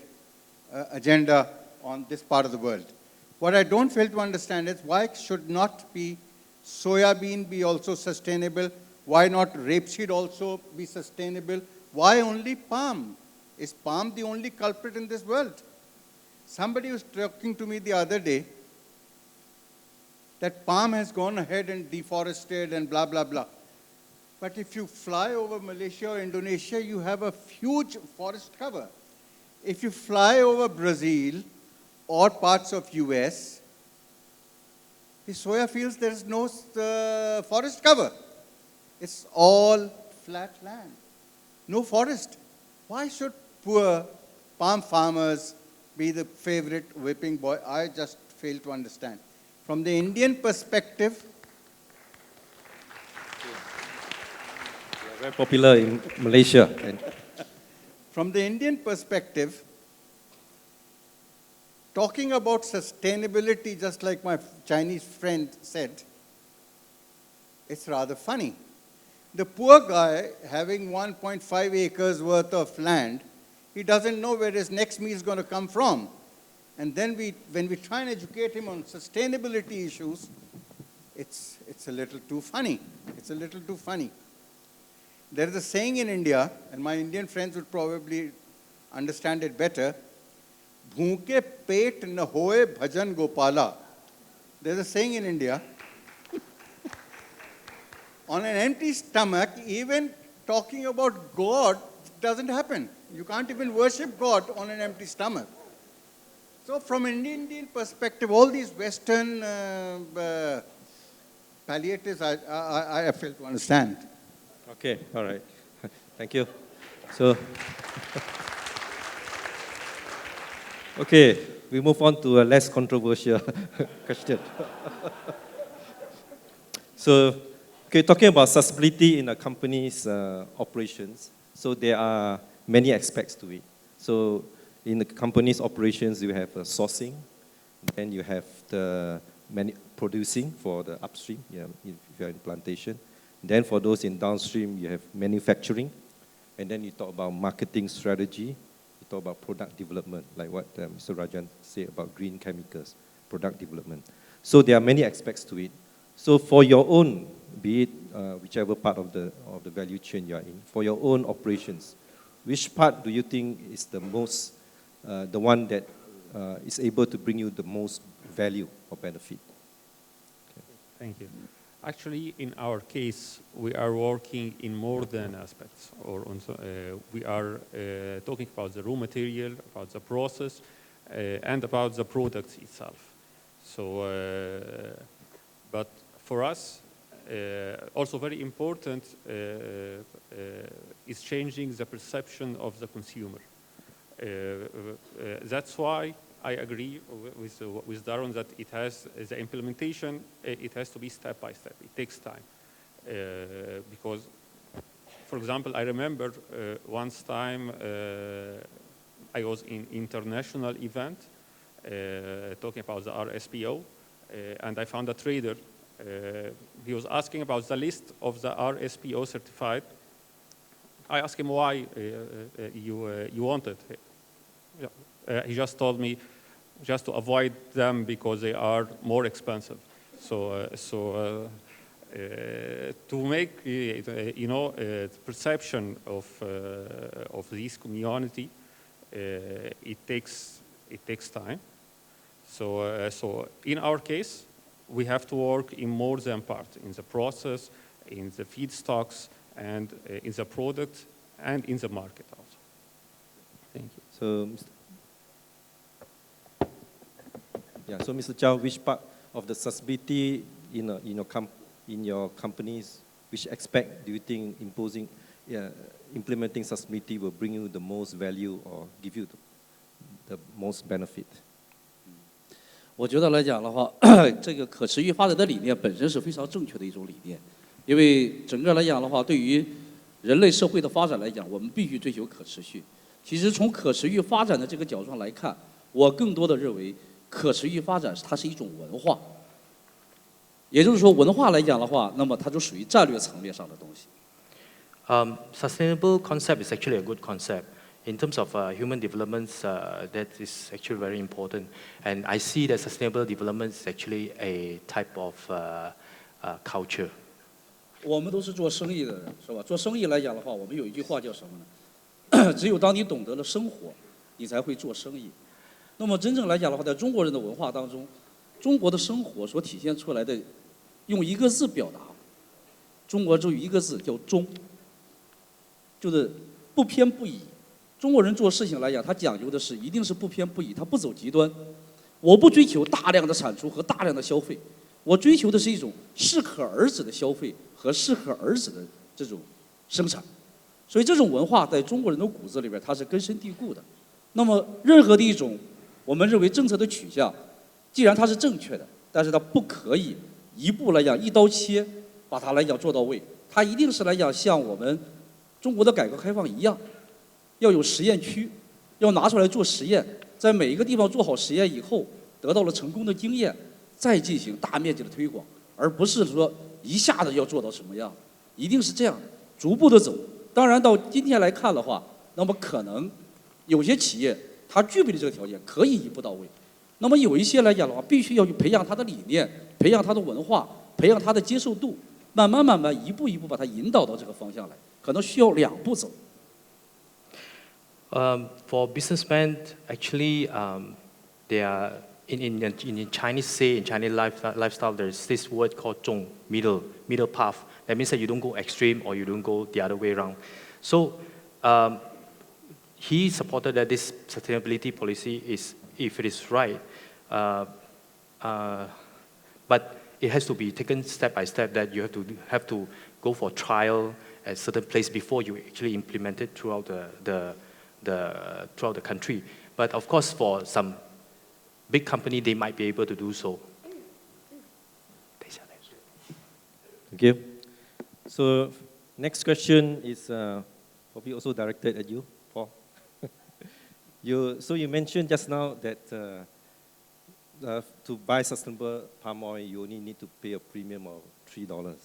agenda on this part of the world. What I don't fail to understand is why should not be soya bean be also sustainable? Why not rapeseed also be sustainable? Why only palm? Is palm the only culprit in this world? Somebody was talking to me the other day that palm has gone ahead and deforested and blah, blah, blah. But if you fly over Malaysia or Indonesia, you have a huge forest cover. If you fly over Brazil or parts of US, the soya fields, there is no forest cover. It's all flat land, no forest. Why should poor palm farmers be the favorite whipping boy? I just fail to understand. From the Indian perspective,
very popular in Malaysia.
from the Indian perspective, talking about sustainability, just like my Chinese friend said, it's rather funny. The poor guy having 1.5 acres worth of land, he doesn't know where his next meal is going to come from. And then when we try and educate him on sustainability issues, it's a little too funny. It's a little too funny. There is a saying in India, and my Indian friends would probably understand it better, Bhunke pet na hoye bhajan gopala. There's a saying in India, on an empty stomach, even talking about God doesn't happen. You can't even worship God on an empty stomach. So from an Indian perspective, all these Western palliatives, I fail to understand.
Okay, all right. Thank you. So, okay, we move on to a less controversial question. So, okay, talking about sustainability in a company's operations, so there are many aspects to it. So, in the company's operations, you have sourcing, then you have the producing for the upstream, if you're in plantation. Then for those in downstream, you have manufacturing. And then you talk about marketing strategy. You talk about product development, like what Mr. Radwan said about green chemicals, product development. So there are many aspects to it. So for your own, be it whichever part of the value chain you are in, for your own operations, which part do you think is the most the one that is able to bring you the most value or benefit? Okay.
Thank you. Actually, in our case, we are working in more than aspects. We are talking about the raw material, about the process, and about the product itself. So, but for us, also very important is changing the perception of the consumer. That's why I agree with Darwin that it has the implementation. It has to be step by step. It takes time because, for example, I remember once time I was in international event talking about the RSPO, and I found a trader. He was asking about the list of the RSPO certified. I asked him why you want it. He just told me just to avoid them because they are more expensive. So to make the perception of this community, it takes time. So in our case, we have to work in more than part, in the process, in the feedstocks, and in the product, and in the market also. Thank you.
So, so Mr. Zhou, which part of the sustainability in your companies, which aspect do you think implementing sustainability will bring you the most value or give you the most benefit?
我觉得来讲的话，这个可持续发展的理念本身是非常正确的一种理念，因为整个来讲的话，对于人类社会的发展来讲，我们必须追求可持续。其实从可持续发展的这个角度上来看，我更多的认为可持续发展它是一种文化，也就是说文化来讲的话，那么它就属于战略层面上的东西。
Sustainable concept is actually a good concept. In terms of human development, that is actually very important. And I see that sustainable development is actually a type of culture.
我们都是做生意的人，是吧？做生意来讲的话，我们有一句话叫什么呢？只有当你懂得了生活，你才会做生意。那么真正来讲的话，在中国人的文化当中，中国的生活所体现出来的，用一个字表达，中国就一个字叫忠，就是不偏不倚。中国人做事情来讲，他讲究的是一定是不偏不倚，他不走极端。我不追求大量的产出和大量的消费，我追求的是一种适可而止的消费和适可而止的这种生产。所以这种文化在中国人的骨子里边，它是根深蒂固的。那么任何的一种我们认为政策的取向，既然它是正确的，但是它不可以一步来讲一刀切，把它来讲做到位。它一定是来讲像我们中国的改革开放一样。要有实验区，要拿出来做实验，在每一个地方做好实验以后，得到了成功的经验，再进行大面积的推广，而不是说一下子要做到什么样，一定是这样，逐步的走。当然到今天来看的话，那么可能有些企业它具备了这个条件，可以一步到位。那么有一些来讲的话，必须要去培养它的理念，培养它的文化，培养它的接受度，慢慢一步一步把它引导到这个方向来，可能需要2步走。
For businessmen, actually, they are in Chinese say in Chinese lifestyle. There's this word called "zhong," middle path. That means that you don't go extreme or you don't go the other way around. So he supported that this sustainability policy is, if it is right, but it has to be taken step by step. That you have to go for trial at certain place before you actually implement it throughout throughout the country. But of course, for some big company, they might be able to do so.
Thank you. So next question is probably also directed at you, Paul. So you mentioned just now that to buy sustainable palm oil, you only need to pay a premium of $3.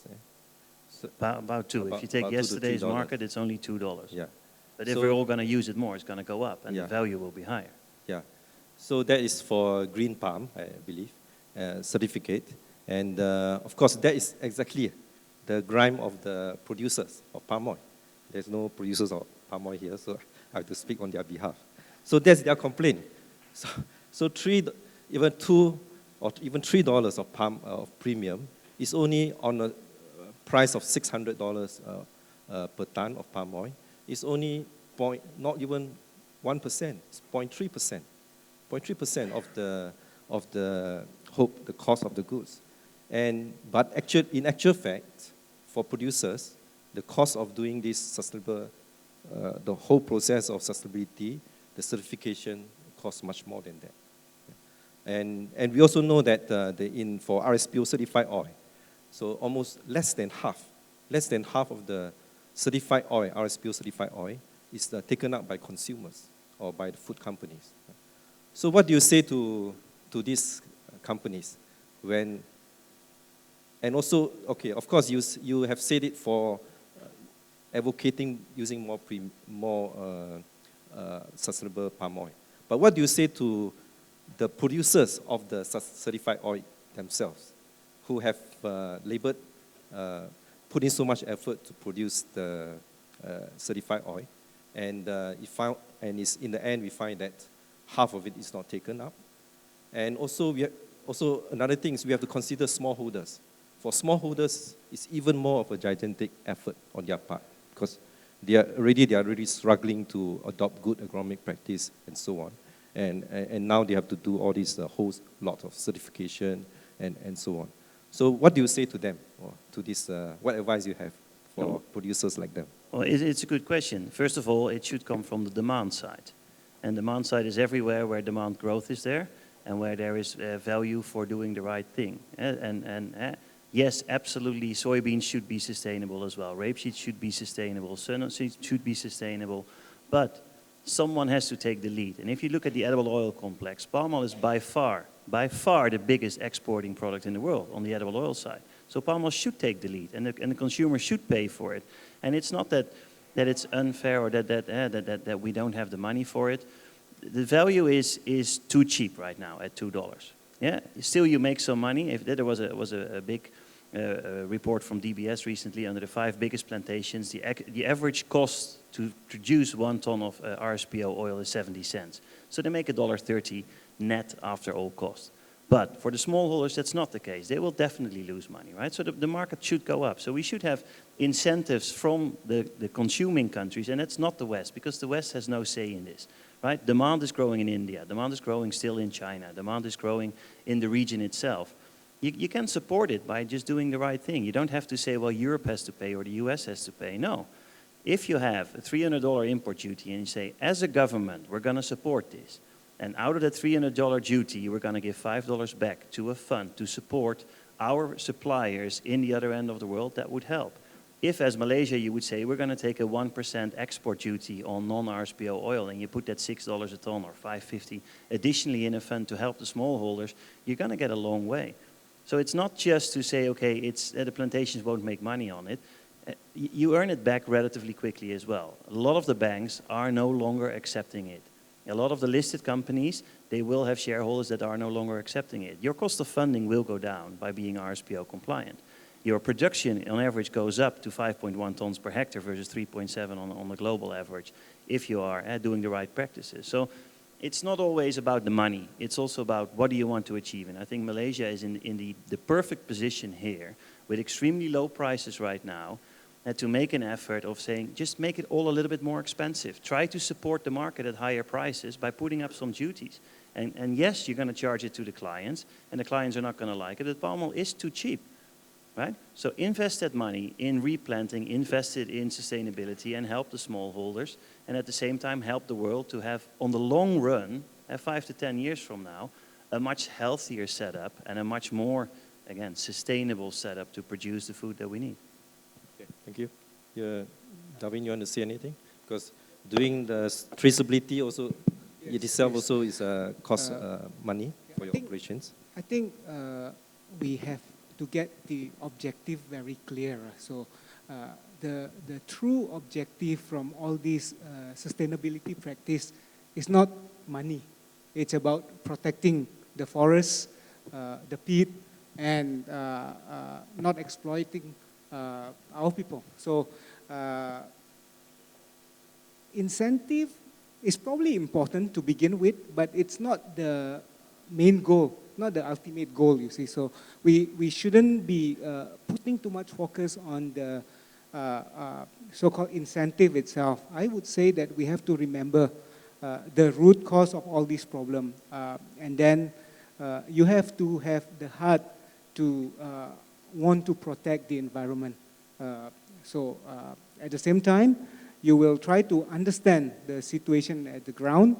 So
About two. If you take yesterday's market, it's only $2.
Yeah.
But if we're all going to use it more, it's going to go up, and the value will be higher.
Yeah. So that is for green palm, I believe, certificate. And of course, that is exactly the grime of the producers of palm oil. There's no producers of palm oil here, so I have to speak on their behalf. So that's their complaint. So even $2 or even $3 of palm premium is only on a price of $600 per ton of palm oil. It's only not even 1%. It's 0.3%. 0.3% of the cost of the goods. But in actual fact, for producers, the cost of doing this sustainable, the whole process of sustainability, the certification costs much more than that. And we also know that for RSPO certified oil, so almost less than half of the certified oil, RSPO certified oil, is taken up by consumers or by the food companies. So what do you say to these companies when, and also, okay, of course you have said it for advocating using more sustainable palm oil. But what do you say to the producers of the certified oil themselves, who have labored, put in so much effort to produce the certified oil, and in the end we find that half of it is not taken up. And also another thing is we have to consider smallholders. For smallholders, it's even more of a gigantic effort on their part, because they are already struggling to adopt good agronomic practice and so on. And now they have to do all this whole lot of certification and so on. So what do you say to them, or to this, what advice you have for producers like them?
Well, it's a good question. First of all, it should come from the demand side. And demand side is everywhere where demand growth is there and where there is value for doing the right thing. Yes, absolutely, soybeans should be sustainable as well. Rapeseed should be sustainable. Sunseed should be sustainable. But someone has to take the lead. And if you look at the edible oil complex, palm oil is by far the biggest exporting product in the world on the edible oil side. So palm oil should take the lead, and the consumer should pay for it. And it's not that it's unfair or that we don't have the money for it. The value is too cheap right now at $2. Yeah, still you make some money. If there was a big report from DBS recently under the 5 biggest plantations, the average cost to produce 1 ton of RSPO oil is 70 cents. So they make $1.30 net after all costs. But for the smallholders, that's not the case. They will definitely lose money, right? So the market should go up. So we should have incentives from the consuming countries, and that's not the West, because the West has no say in this, right? Demand is growing in India. Demand is growing still in China. Demand is growing in the region itself. You can support it by just doing the right thing. You don't have to say, well, Europe has to pay or the US has to pay. No. If you have a $300 import duty and you say, as a government, we're going to support this, and out of that $300 duty, we're going to give $5 back to a fund to support our suppliers in the other end of the world, that would help. If, as Malaysia, you would say, we're going to take a 1% export duty on non-RSPO oil, and you put that $6 a ton or $5.50 additionally in a fund to help the smallholders, you're going to get a long way. So it's not just to say, okay, the plantations won't make money on it. You earn it back relatively quickly as well. A lot of the banks are no longer accepting it. A lot of the listed companies, they will have shareholders that are no longer accepting it. Your cost of funding will go down by being RSPO compliant. Your production on average goes up to 5.1 tons per hectare versus 3.7 on the global average if you are doing the right practices. So it's not always about the money. It's also about what do you want to achieve. And I think Malaysia is in the perfect position here with extremely low prices right now, to make an effort of saying, just make it all a little bit more expensive. Try to support the market at higher prices by putting up some duties. And yes, you're going to charge it to the clients, and the clients are not going to like it, but palm oil is too cheap, right? So invest that money in replanting, invest it in sustainability, and help the smallholders, and at the same time help the world to have, on the long run, 5 to 10 years from now, a much healthier setup and a much more, again, sustainable setup to produce the food that we need.
Okay, thank you. Darwin, you want to say anything? Because doing the traceability also, it itself also is cost money for your operations.
I think we have to get the objective very clear. So the true objective from all these sustainability practice is not money. It's about protecting the forests, the peat, and not exploiting our people. So incentive is probably important to begin with, but it's not the main goal, not the ultimate goal, you see. So we shouldn't be putting too much focus on the so-called incentive itself. I would say that we have to remember the root cause of all these problems, and then you have to have the heart to want to protect the environment. So at the same time, you will try to understand the situation at the ground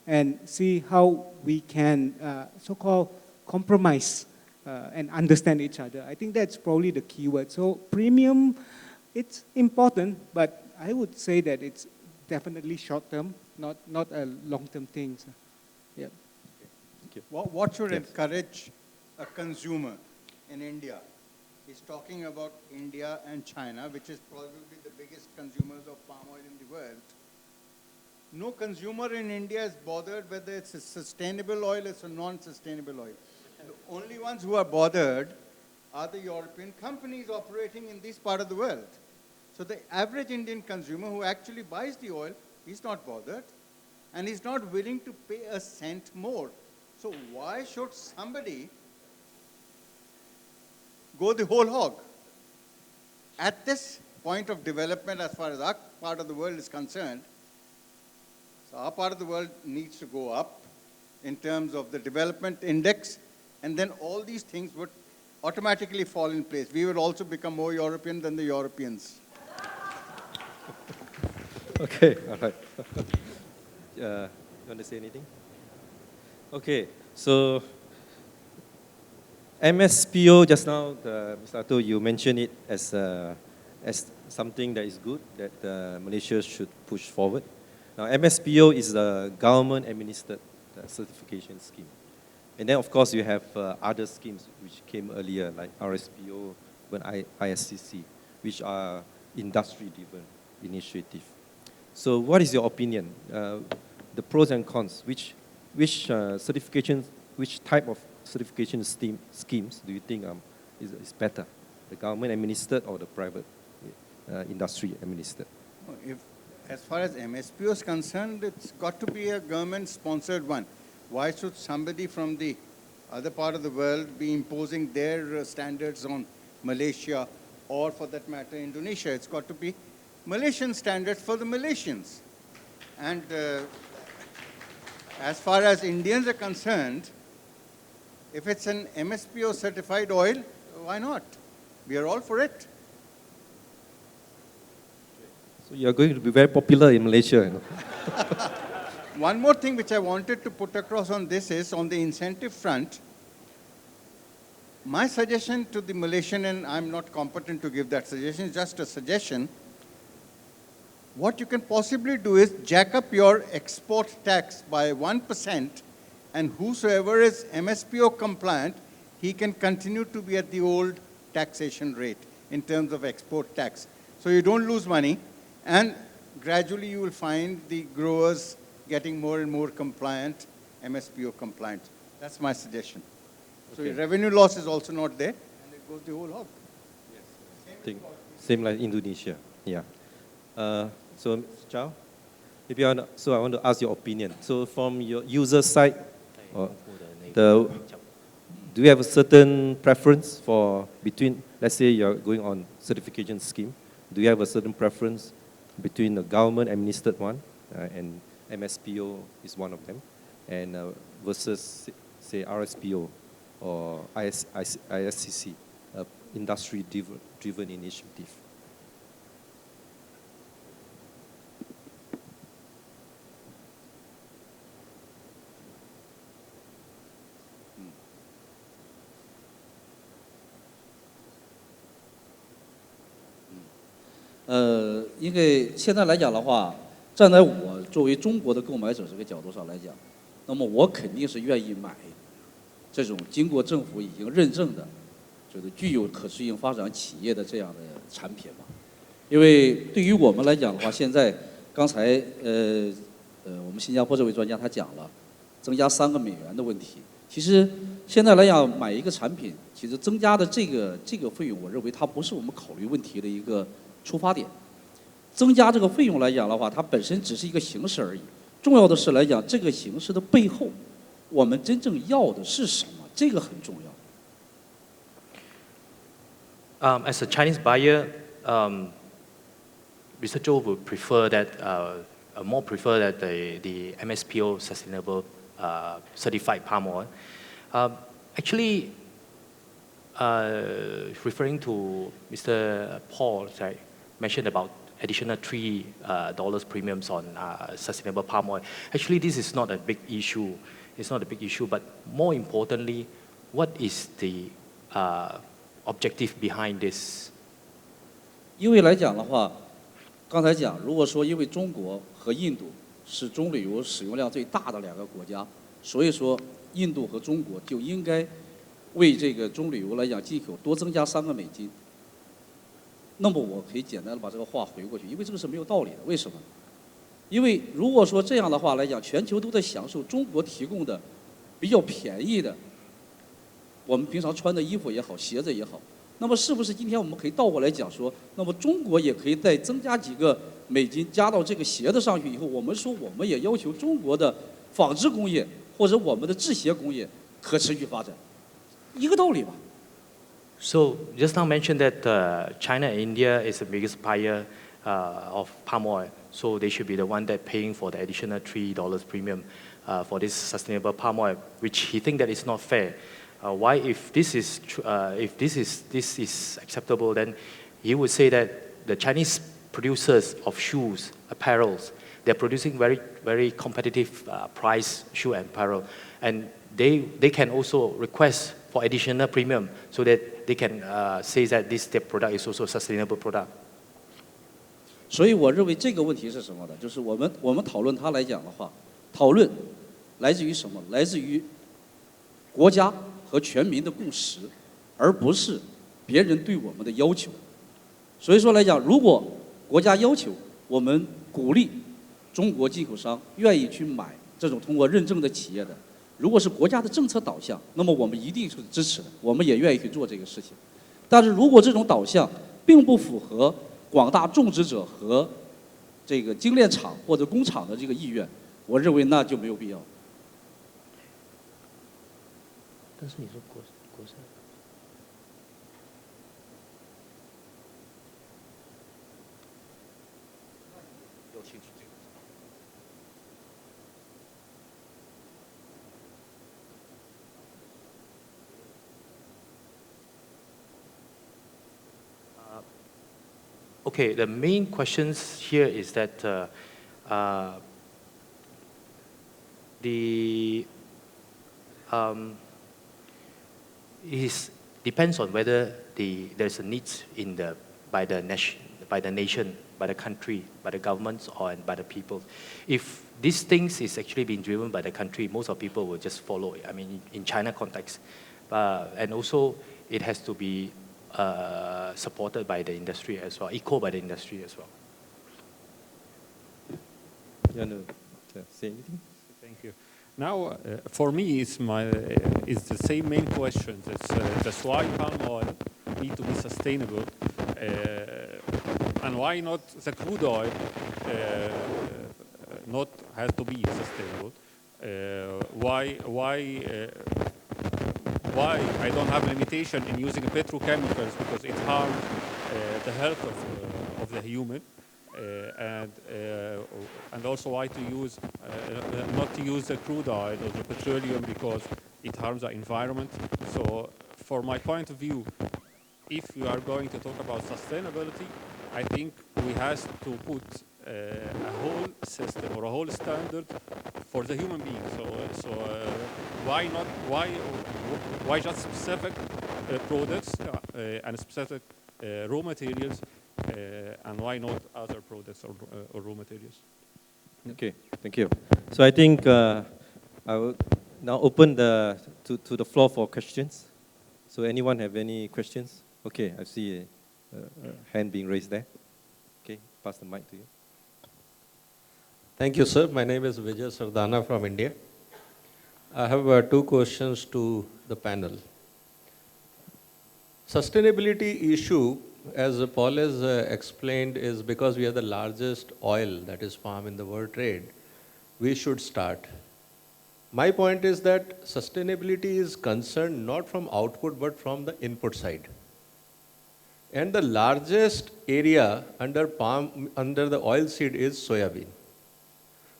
and see how we can so-called compromise and understand each other. I think that's probably the key word. So premium, it's important, but I would say that it's definitely short-term, not a long-term thing. So, yeah.
What should
Yes.
encourage a consumer in India? He's talking about India and China, which is probably the biggest consumers of palm oil in the world. No consumer in India is bothered whether it's a sustainable oil or it's a non-sustainable oil. The only ones who are bothered are the European companies operating in this part of the world. So the average Indian consumer who actually buys the oil, he's not bothered, and he's not willing to pay a cent more. So why should somebody go the whole hog? At this point of development, as far as our part of the world is concerned, so our part of the world needs to go up in terms of the development index, and then all these things would automatically fall in place. We will also become more European than the Europeans.
Okay, all right. You want to say anything? Okay, so MSPO, just now, Mr. Atul, you mentioned it as something that is good, that Malaysia should push forward. Now, MSPO is a government-administered certification scheme. And then, of course, you have other schemes which came earlier, like RSPO and ISCC, which are industry-driven initiative. So what is your opinion? The pros and cons, which certifications, which type of certification schemes do you think is better? The government administered or the private industry administered?
As far as MSPO is concerned, it's got to be a government-sponsored one. Why should somebody from the other part of the world be imposing their standards on Malaysia or, for that matter, Indonesia? It's got to be Malaysian standards for the Malaysians. And as far as Indians are concerned, if it's an MSPO certified oil, why not? We are all for it.
So you are going to be very popular in Malaysia. You know?
One more thing which I wanted to put across on this is, on the incentive front, my suggestion to the Malaysian, and I'm not competent to give that suggestion, just a suggestion, what you can possibly do is jack up your export tax by 1%, and whosoever is MSPO compliant, he can continue to be at the old taxation rate in terms of export tax. So you don't lose money, and gradually you will find the growers getting more and more compliant, MSPO compliant. That's my suggestion. So
Okay.
your revenue loss is also not there, and it goes the whole hog.
Same like Indonesia. Yeah. So, Mr. Chow, maybe I want to ask your opinion. So, from your user side, do you have a certain preference for between, let's say you're going on certification scheme, do you have a certain preference between the government administered one and MSPO is one of them, and versus, say, RSPO or ISCC, industry-driven initiative?
因为现在来讲的话，站在我作为中国的购买者这个角度上来讲，那么我肯定是愿意买这种经过政府已经认证的，就是具有可持续发展企业的这样的产品嘛。因为对于我们来讲的话，现在刚才我们新加坡这位专家他讲了，增加3个美元的问题。其实现在来讲，买一个产品，其实增加的这个费用，我认为它不是我们考虑问题的一个出发点。增加这个费用来讲的话，它本身只是一个形式而已。重要的是来讲，这个形式的背后，我们真正要的是什么？这个很重要。
As a Chinese buyer, Mr. Zhou would prefer that, more prefer that the MSPO sustainable certified palm oil. Actually, referring to Mr. Paul, mentioned about additional $3 premiums on sustainable palm oil. Actually, this is not a big issue. It's not a big issue, but more importantly, what is the objective behind this?
因为来讲的话，刚才讲，如果说因为中国和印度是棕榈油使用量最大的2个国家，所以说印度和中国就应该为这个棕榈油来讲进口多增加3个美金。那么我可以简单的把这个话回过去，因为这个是没有道理的。为什么？因为如果说这样的话来讲，全球都在享受中国提供的比较便宜的，我们平常穿的衣服也好，鞋子也好。那么是不是今天我们可以倒过来讲说，那么中国也可以再增加几个美金加到这个鞋子上去以后，我们说我们也要求中国的纺织工业或者我们的制鞋工业可持续发展，一个道理吧。
So just now mentioned that China and India is the biggest buyer of palm oil, so they should be the one that paying for the additional $3 premium for this sustainable palm oil, which he think that is not fair. Why, if this is acceptable, then he would say that the Chinese producers of shoes, apparels, they're producing very, very competitive price shoe and apparel, and they can also request for additional premium so that they can say that their product is also a sustainable product.
所以我认为这个问题是什么呢？就是我们讨论它来讲的话，讨论来自于什么？来自于国家和全民的共识，而不是别人对我们的要求。所以说来讲，如果国家要求我们鼓励中国进口商愿意去买这种通过认证的企业的，如果是国家的政策导向，那么我们一定是支持的，我们也愿意去做这个事情。但是如果这种导向并不符合广大种植者和这个精炼厂或者工厂的这个意愿，我认为那就没有必要。
但是你说国产。Okay, the main questions here is that it depends on whether there's a need by the nation, by the country, by the governments, or by the people. If these things is actually being driven by the country, most of people will just follow it. I mean, in China context, and also it has to be supported by the industry as well, equal by the industry as well.
You want to say anything?
Thank you. Now, for me, it's the same main question. That's why palm oil need to be sustainable, and why not the crude oil not has to be sustainable. Why I don't have limitation in using petrochemicals because it harms the health of the human, and also why to use not to use the crude oil or the petroleum because it harms the environment. So, for my point of view, if we are going to talk about sustainability, I think we have to put a whole system or a whole standard for the human being. So why not? Why just specific products and specific raw materials, and why not other products or raw materials?
Okay, thank you. So I think I will now open to the floor for questions. So anyone have any questions? Okay, I see a hand being raised there. Okay, pass the mic to you.
Thank you, sir. My name is Vijay Sardana from India. I have 2 questions to the panel. Sustainability issue, as Paul has explained, is because we are the largest oil, that is palm, in the world trade. We should start. My point is that sustainability is concerned not from output but from the input side. And the largest area under the oil seed is soybean.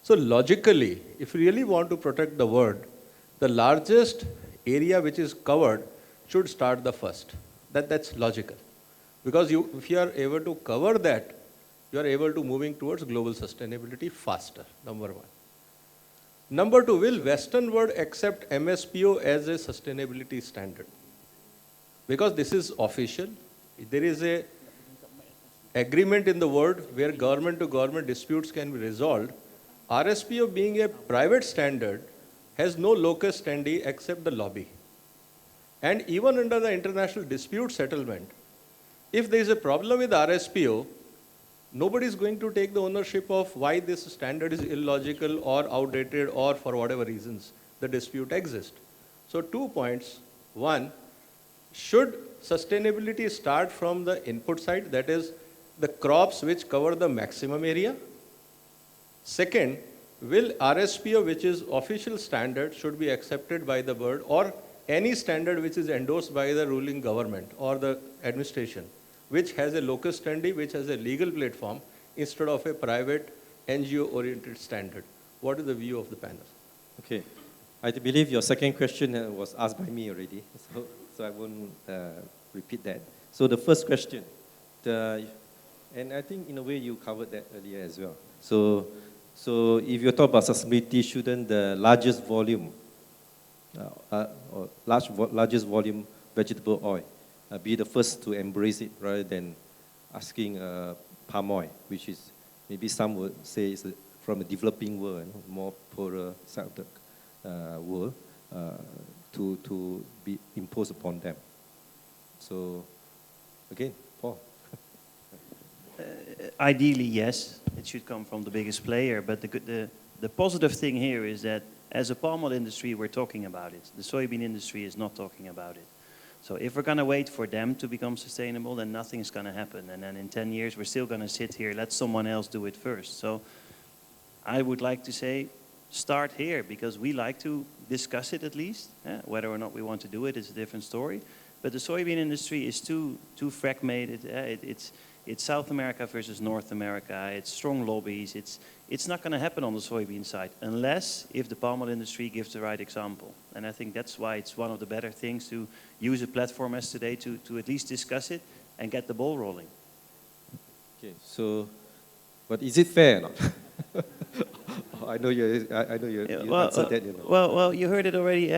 So logically, if you really want to protect the world, the largest area which is covered should start the first. That's logical. Because if you are able to cover that, you are able to moving towards global sustainability faster, number one. Number two, will Western world accept MSPO as a sustainability standard? Because this is official. There is a agreement in the world where government to government disputes can be resolved. RSPO being a private standard has no locus standi except the lobby. And even under the international dispute settlement, if there is a problem with RSPO, nobody is going to take the ownership of why this standard is illogical or outdated or for whatever reasons the dispute exists. So 2 points. One, should sustainability start from the input side, that is the crops which cover the maximum area? Second, will RSPO, which is official standard, should be accepted by the world, or any standard which is endorsed by the ruling government or the administration, which has a locus standi, which has a legal platform, instead of a private NGO-oriented standard? What is the view of the panel?
Okay. I believe your second question was asked by me already, so I won't repeat that. So the first question, and I think in a way you covered that earlier as well. So if you talk about sustainability, shouldn't the largest volume, largest volume vegetable oil be the first to embrace it rather than asking palm oil, which is maybe some would say is from a developing world, more poorer side of the world, to be imposed upon them. So again, Paul.
Ideally, yes, it should come from the biggest player. But the positive thing here is that as a palm oil industry, we're talking about it. The soybean industry is not talking about it. So if we're going to wait for them to become sustainable, then nothing's going to happen. And then in 10 years, we're still going to sit here, let someone else do it first. So I would like to say, start here, because we like to discuss it at least. Whether or not we want to do it is a different story. But the soybean industry is too fragmented. It's South America versus North America. It's strong lobbies. It's not going to happen on the soybean side unless if the palm oil industry gives the right example. And I think that's why it's one of the better things to use a platform as today to at least discuss it and get the ball rolling.
Okay, so, but is it fair or not? I know you answered that.
Well, you heard it already.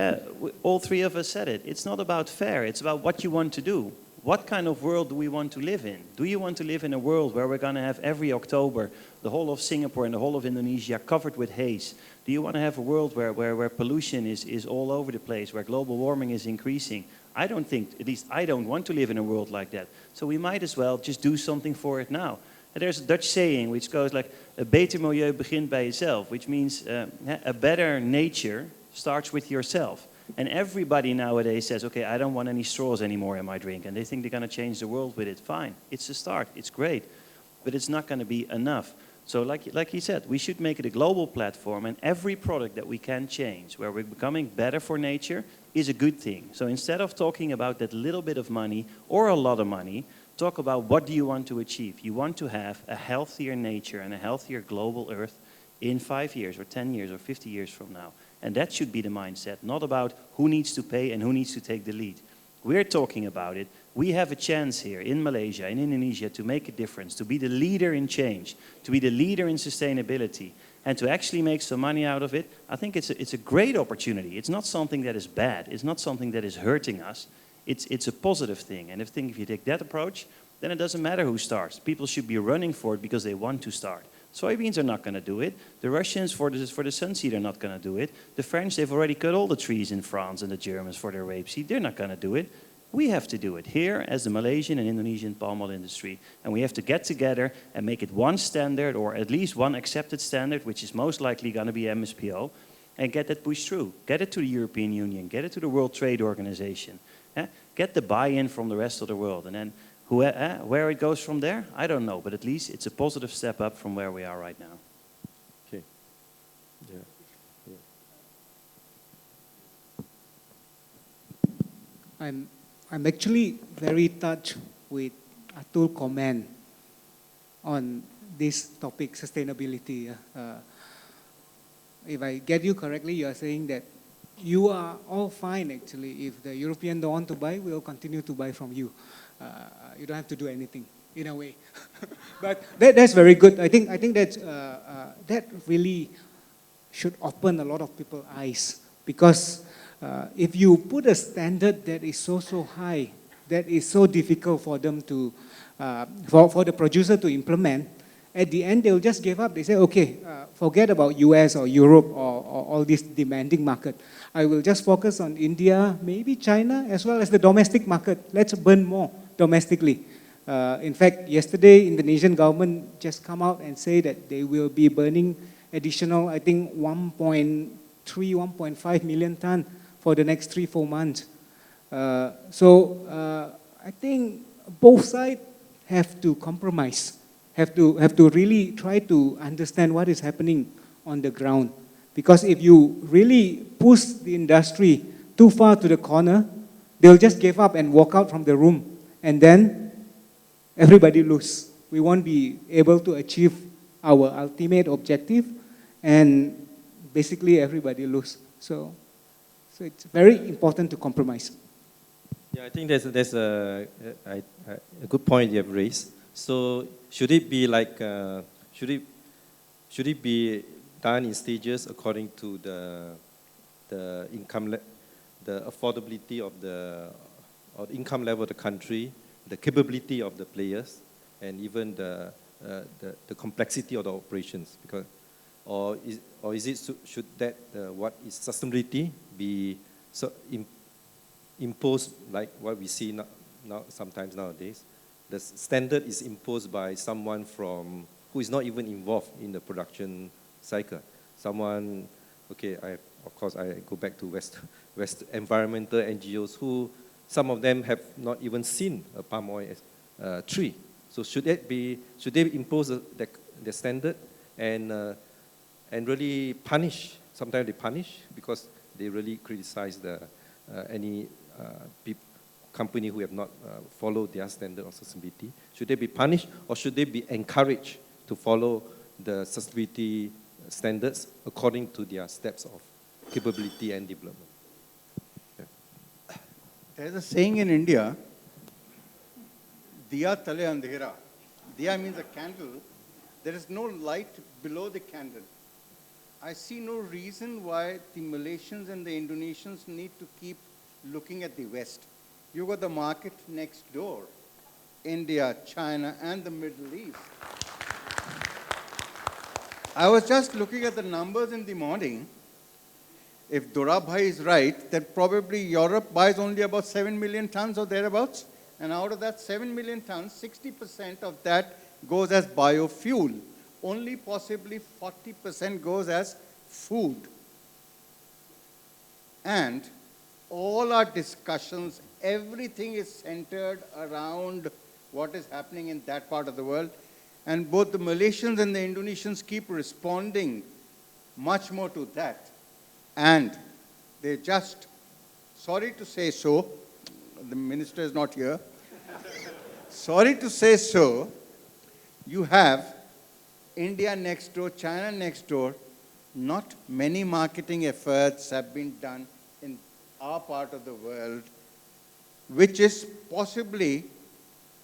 All three of us said it. It's not about fair. It's about what you want to do. What kind of world do we want to live in? Do you want to live in a world where we're going to have every October the whole of Singapore and the whole of Indonesia covered with haze? Do you want to have a world where pollution is all over the place, where global warming is increasing? I don't think, at least I don't want to live in a world like that. So we might as well just do something for it now. And there's a Dutch saying which goes like, a beter milieu begint bij jezelf, which means a better nature starts with yourself. And everybody nowadays says, okay, I don't want any straws anymore in my drink. And they think they're going to change the world with it. Fine, it's a start, it's great. But it's not going to be enough. So like he said, we should make it a global platform. And every product that we can change, where we're becoming better for nature, is a good thing. So instead of talking about that little bit of money or a lot of money, talk about what do you want to achieve. You want to have a healthier nature and a healthier global earth in 5 years or 10 years or 50 years from now. And that should be the mindset, not about who needs to pay and who needs to take the lead. We're talking about it. We have a chance here in Malaysia, in Indonesia, to make a difference, to be the leader in change, to be the leader in sustainability, and to actually make some money out of it. I think it's a great opportunity. It's not something that is bad. It's not something that is hurting us. It's a positive thing. And if you take that approach, then it doesn't matter who starts. People should be running for it because they want to start. Soybeans are not going to do it. The Russians for the sunseed are not going to do it. The French, they've already cut all the trees in France, and the Germans for their rapeseed. They're not going to do it. We have to do it here as the Malaysian and Indonesian palm oil industry. And we have to get together and make it one standard, or at least one accepted standard, which is most likely going to be MSPO, and get that pushed through. Get it to the European Union. Get it to the World Trade Organization. Get the buy-in from the rest of the world. And then where it goes from there, I don't know. But at least it's a positive step up from where we are right now.
Okay. Yeah.
I'm actually very touched with Atul's comment on this topic, sustainability. If I get you correctly, you are saying that you are all fine actually. If the European don't want to buy, we'll continue to buy from you. You don't have to do anything. in a way. But that's very good. I think that really should open a lot of people's eyes, because if you put a standard that is so high, that is so difficult for them to, for the producer to implement, at the end they'll just give up. They say, okay, forget about US or Europe or all this demanding market. I will just focus on India, maybe China, as well as the domestic market. Let's burn more domestically. In fact, yesterday, Indonesian government just come out and say that they will be burning additional, I think, 1.5 million ton for the next 3-4 months. So I think both sides have to compromise, have to really try to understand what is happening on the ground. Because if you really push the industry too far to the corner, they'll just give up and walk out from the room. And then everybody lose. We won't be able to achieve our ultimate objective, and basically everybody lose. So it's very important to compromise.
Yeah, I think there's a good point you have raised. So should it be like should it be done in stages according to the income, the affordability of the income level of the country, the capability of the players, and even the complexity of the operations? Because should that what is sustainability be imposed like what we see now sometimes nowadays? The standard is imposed by someone who is not even involved in the production cycle. Someone, okay, of course I go back to West environmental NGOs who, some of them have not even seen a palm oil tree. So should they impose the standard and really punish? Sometimes they punish because they really criticize any company who have not followed their standard of sustainability. Should they be punished, or should they be encouraged to follow the sustainability standards according to their steps of capability and development? Yeah.
There's a saying in India, Diya tale andhera. Diya means a candle. There is no light below the candle. I see no reason why the Malaysians and the Indonesians need to keep looking at the West. You got the market next door, India, China, and the Middle East. I was just looking at the numbers in the morning. If Dorabhai is right, then probably Europe buys only about 7 million tons or thereabouts. And out of that 7 million tons, 60% of that goes as biofuel. Only possibly 40% goes as food. And all our discussions, everything is centered around what is happening in that part of the world. And both the Malaysians and the Indonesians keep responding much more to that. And they just, sorry to say so, the minister is not here, sorry to say so, you have India next door, China next door. Not many marketing efforts have been done in our part of the world, which is possibly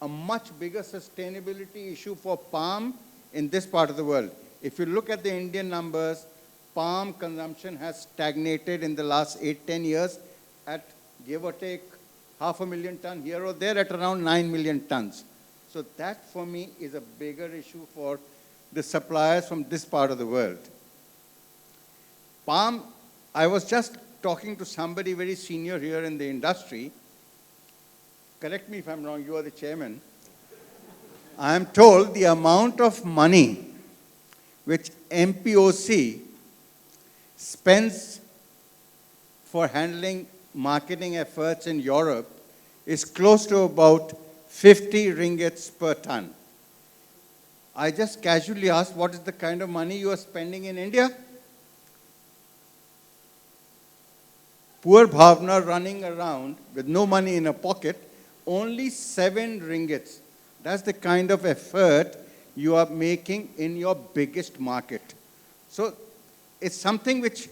a much bigger sustainability issue for palm in this part of the world. If you look at the Indian numbers, palm consumption has stagnated in the last 8-10 years at, give or take, 500,000 tons here or there, at around 9 million tons. So that, for me, is a bigger issue for the suppliers from this part of the world. Palm, I was just talking to somebody very senior here in the industry. Correct me if I'm wrong, you are the chairman. I am told the amount of money which MPOC spends for handling marketing efforts in Europe is close to about 50 ringgits per ton. I just casually asked, what is the kind of money you are spending in India? Poor Bhavna running around with no money in her pocket, only 7 ringgits. That's the kind of effort you are making in your biggest market. So it's something which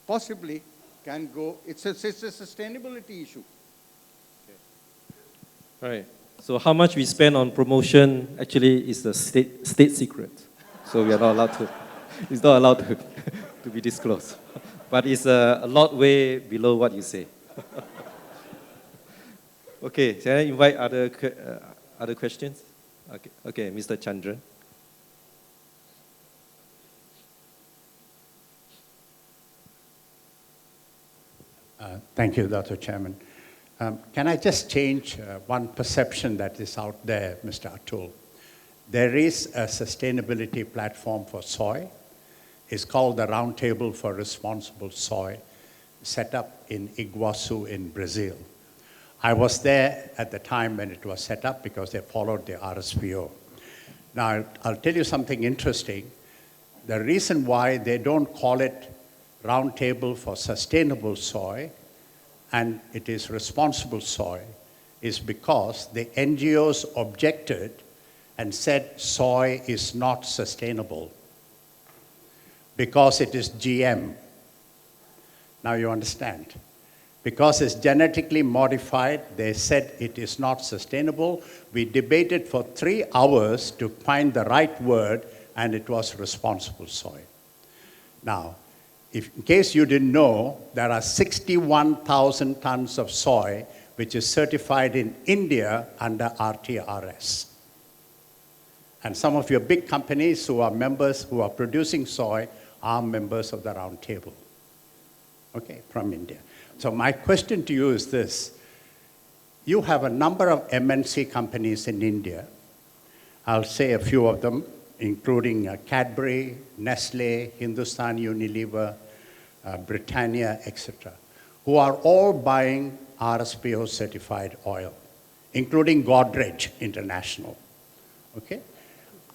possibly can go, it's a sustainability issue.
Right. So how much we spend on promotion actually is the state secret. So we are not allowed to, it's not allowed to, to be disclosed. But it's a lot way below what you say. Okay, can I invite other questions? Okay, Mr. Chandran.
Thank you, Dr. Chairman. Can I just change one perception that is out there, Mr. Atul? There is a sustainability platform for soy. It's called the Roundtable for Responsible Soy, set up in Iguazu in Brazil. I was there at the time when it was set up because they followed the RSPO. Now, I'll tell you something interesting. The reason why they don't call it Roundtable for Sustainable Soy and it is responsible soy is because the NGOs objected and said soy is not sustainable because it is GM. Now you understand. Because it's genetically modified, they said it is not sustainable. We debated for 3 hours to find the right word, and it was responsible soy. Now, in case you didn't know, there are 61,000 tons of soy which is certified in India under RTRS. And some of your big companies who are members, who are producing soy, are members of the Roundtable, okay, from India. So my question to you is this. You have a number of MNC companies in India. I'll say a few of them, including Cadbury, Nestle, Hindustan Unilever, Britannia, etc., who are all buying RSPO certified oil, including Godrej International. Okay?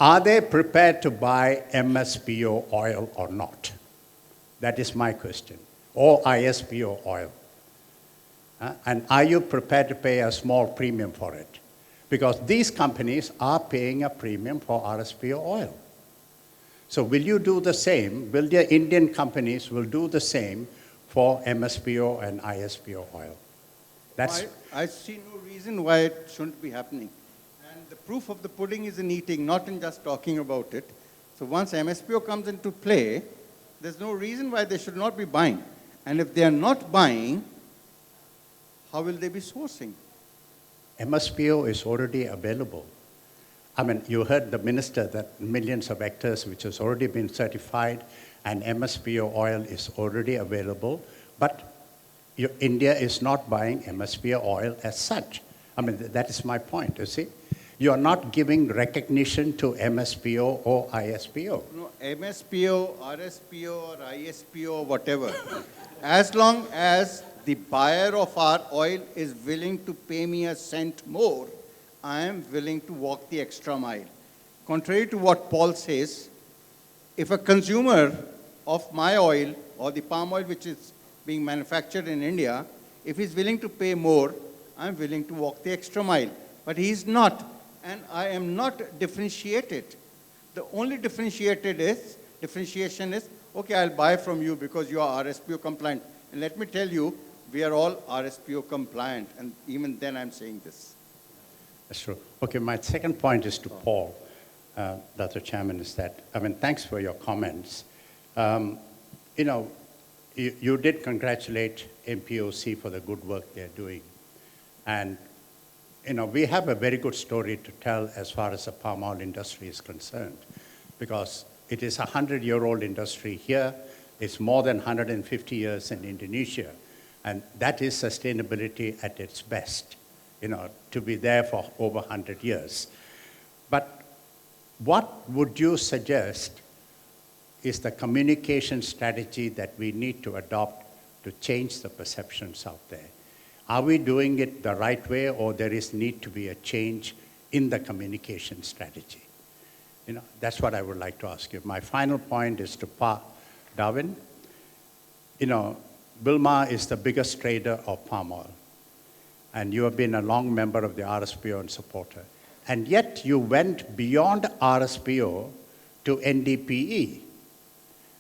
Are they prepared to buy MSPO oil or not? That is my question. Or ISPO oil. And are you prepared to pay a small premium for it? Because these companies are paying a premium for RSPO oil. So will you do the same? Will the Indian companies will do the same for MSPO and ISPO oil? That's
I see no reason why it shouldn't be happening. And the proof of the pudding is in eating, not in just talking about it. So once MSPO comes into play, there's no reason why they should not be buying. And if they are not buying, how will they be sourcing?
MSPO is already available. I mean, you heard the minister that millions of hectares which has already been certified and MSPO oil is already available, but India is not buying MSPO oil as such. I mean, that is my point, you see. You are not giving recognition to MSPO or ISPO.
No, MSPO, RSPO, or ISPO, or whatever. As long as the buyer of our oil is willing to pay me a cent more, I am willing to walk the extra mile. Contrary to what Paul says, if a consumer of my oil or the palm oil which is being manufactured in India, if he's willing to pay more, I'm willing to walk the extra mile. But he's not, and I am not differentiated. The only differentiation is, okay, I'll buy from you because you are RSPO compliant. And let me tell you, we are all RSPO compliant, and even then I'm saying this.
That's true. Okay, my second point is to Paul, Dr. Chairman, is that, I mean, thanks for your comments. You know, you did congratulate MPOC for the good work they're doing. And, you know, we have a very good story to tell as far as the palm oil industry is concerned, because it is a 100-year-old industry here. It's more than 150 years in Indonesia. And that is sustainability at its best, you know, to be there for over 100 years. But what would you suggest is the communication strategy that we need to adopt to change the perceptions out there? Are we doing it the right way, or there is need to be a change in the communication strategy? You know, that's what I would like to ask you. My final point is to Darwin. You know, Wilmar is the biggest trader of palm oil, and you have been a long member of the RSPO and supporter. And yet you went beyond RSPO to NDPE.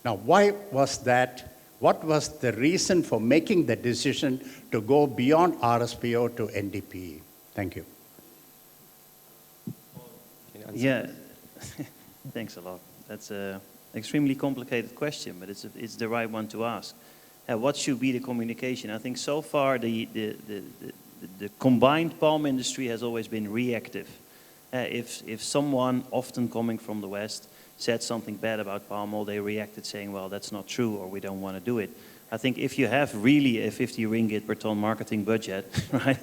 Now, why was that? What was the reason for making the decision to go beyond RSPO to NDPE? Thank you.
answer.
Yeah, thanks a lot. That's an extremely complicated question, but it's the right one to ask. What should be the communication? I think so far the combined palm industry has always been reactive. If someone, often coming from the West, said something bad about palm oil, they reacted saying, well, that's not true, or we don't want to do it. I think if you have really a 50 ringgit per ton marketing budget, right,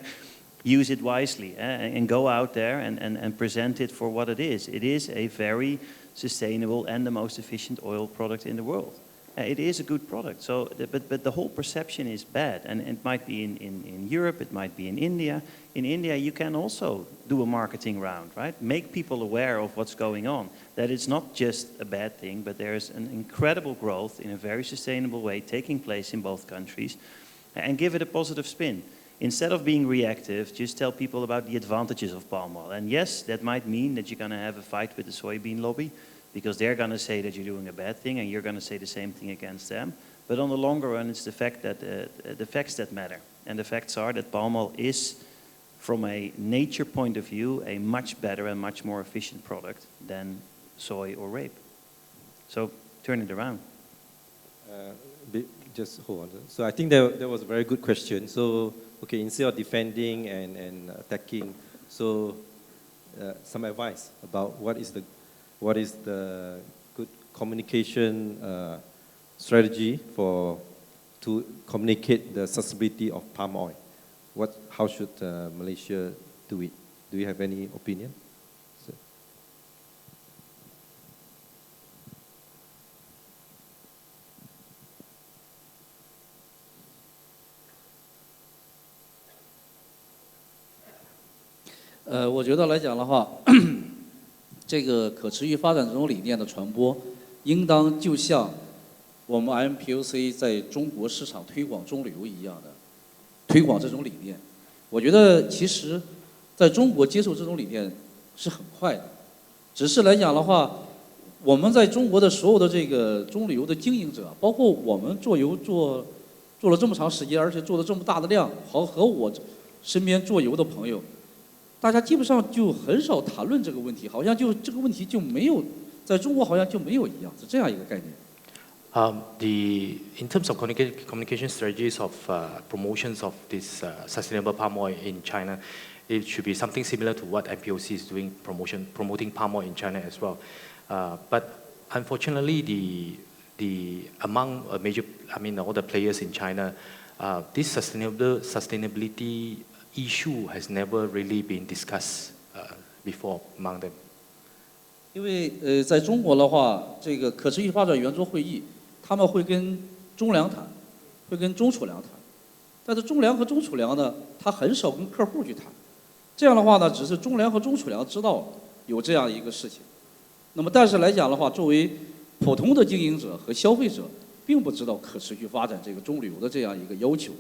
use it wisely and go out there and present it for what it is. It is a very sustainable and the most efficient oil product in the world. It is a good product, so, but the whole perception is bad, and it might be in Europe, it might be in India. In India, you can also do a marketing round, right? Make people aware of what's going on, that it's not just a bad thing, but there's an incredible growth in a very sustainable way taking place in both countries, and give it a positive spin. Instead of being reactive, just tell people about the advantages of palm oil. And yes, that might mean that you're going to have a fight with the soybean lobby, because they're going to say that you're doing a bad thing, and you're going to say the same thing against them. But on the longer run, it's the fact that the facts that matter, and the facts are that palm oil is, from a nature point of view, a much better and much more efficient product than soy or rape. So turn it around.
Just hold on. So I think that was a very good question. So okay, instead of defending and attacking, so some advice about what is the good communication strategy to communicate the sustainability of palm oil. How should Malaysia do it? Do you have any opinion? So.
我觉得来讲的话，这个可持续发展这种理念的传播，应当就像我们 MPOC 在中国市场推广中旅游一样的推广这种理念。我觉得其实在中国接受这种理念是很快的，只是来讲的话，我们在中国的所有的这个中旅游的经营者，包括我们做油做了这么长时间，而且做了这么大的量，和我身边做油的朋友。 大家基本上就很少谈论这个问题，好像就这个问题就没有，在中国好像就没有一样，是这样一个概念。
In terms of communication strategies of promotions of this sustainable palm oil in China, it should be something similar to what MPOC is doing, promoting palm oil in China as well. But unfortunately, among all the players in China, this sustainability issue has never really been discussed before among them.
因为在中国的话，这个可持续发展圆桌会议，他们会跟中粮谈，会跟中储粮谈，但是中粮和中储粮呢，他很少跟客户去谈。这样的话呢，只是中粮和中储粮知道有这样一个事情。那么但是来讲的话，作为普通的经营者和消费者，并不知道可持续发展这个中旅游的这样一个要求。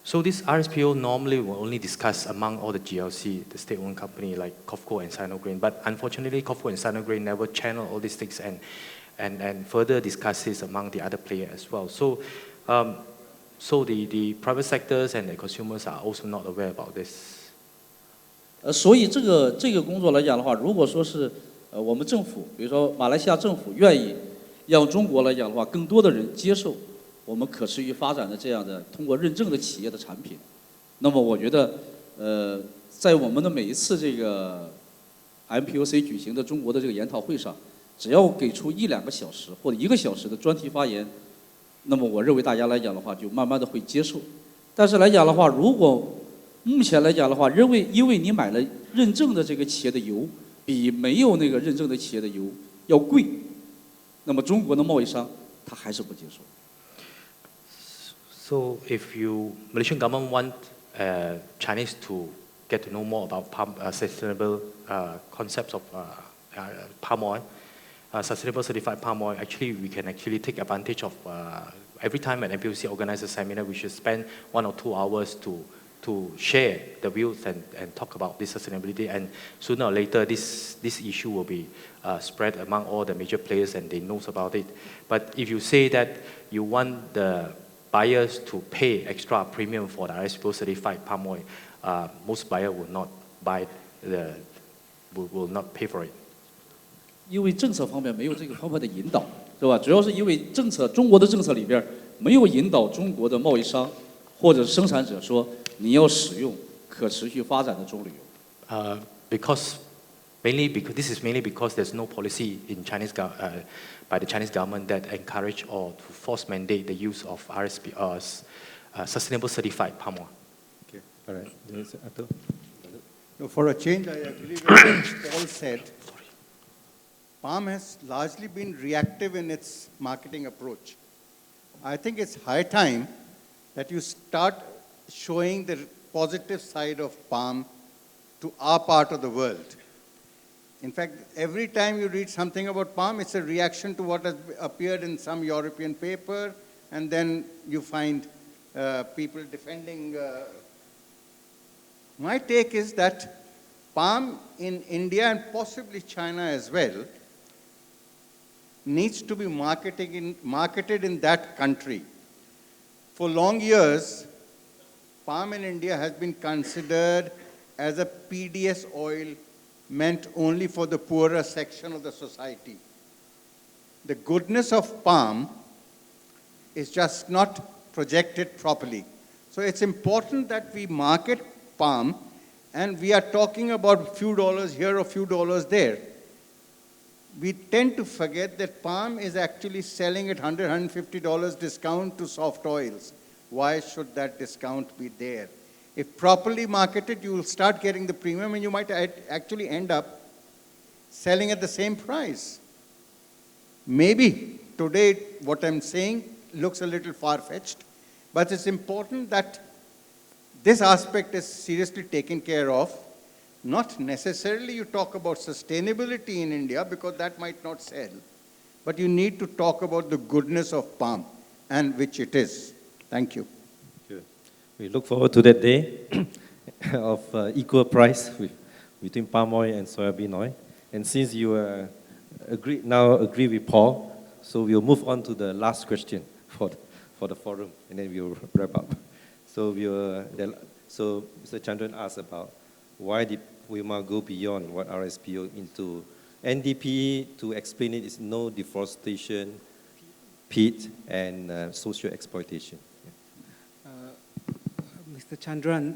So this RSPO normally will only discuss among all the GLC, the state-owned company like COFCO and Sinograin. But unfortunately, COFCO and Sinograin never channel all these things and further discuss this among the other players as well. So, so the private sectors and the consumers are also not aware about this.
所以这个工作来讲的话，如果说是我们政府，比如说马来西亚政府愿意让中国来讲的话，更多的人接受。 我们可持续发展的这样的通过认证的企业的产品，那么我觉得，在我们的每一次这个 MPOC 举行的中国的这个研讨会上，只要给出1-2个小时或者1个小时的专题发言，那么我认为大家来讲的话，就慢慢的会接受。但是来讲的话，如果目前来讲的话，因为你买了认证的这个企业的油比没有那个认证的企业的油要贵，那么中国的贸易商他还是不接受。
So if Malaysian government want Chinese to get to know more about sustainable concepts of palm oil, sustainable certified palm oil, actually we can actually take advantage of every time an MPOC organizes a seminar, we should spend 1 or 2 hours to share the views and talk about this sustainability. And sooner or later, this issue will be spread among all the major players and they know about it. But if you say that you want the buyers to pay extra premium for the RSPO certified palm oil, most buyers will not buy will not pay for it.
因为政策方面没有这个方面的引导，是吧？主要是因为政策，中国的政策里边没有引导中国的贸易商或者生产者说你要使用可持续发展的棕榈油。
Because this is mainly because there's no policy in by the Chinese government that encourage or to force mandate the use of RSP sustainable certified palm oil.
Okay, all right. Yes, Atul.
No, for a change, I agree with what Paul said. Palm has largely been reactive in its marketing approach. I think it's high time that you start showing the positive side of palm to our part of the world. In fact, every time you read something about palm, it's a reaction to what has appeared in some European paper, and then you find people defending. My take is that palm in India and possibly China as well needs to be marketed in that country. For long years, palm in India has been considered as a PDS oil meant only for the poorer section of the society. The goodness of palm is just not projected properly. So it's important that we market palm, and we are talking about a few dollars here, a few dollars there. We tend to forget that palm is actually selling at $100, $150 discount to soft oils. Why should that discount be there? If properly marketed, you will start getting the premium, and you might actually end up selling at the same price. Maybe today what I'm saying looks a little far-fetched, but it's important that this aspect is seriously taken care of. Not necessarily you talk about sustainability in India, because that might not sell, but you need to talk about the goodness of palm, and which it is. Thank you.
We look forward to that day of equal price between palm oil and soybean oil. And since you now agree with Paul, so we'll move on to the last question for the forum, and then we'll wrap up. So so Mr. Chandran asked about why did Wilmar go beyond what RSPO into NDP. To explain it is no deforestation, peat, and social exploitation.
Mr. Chandran,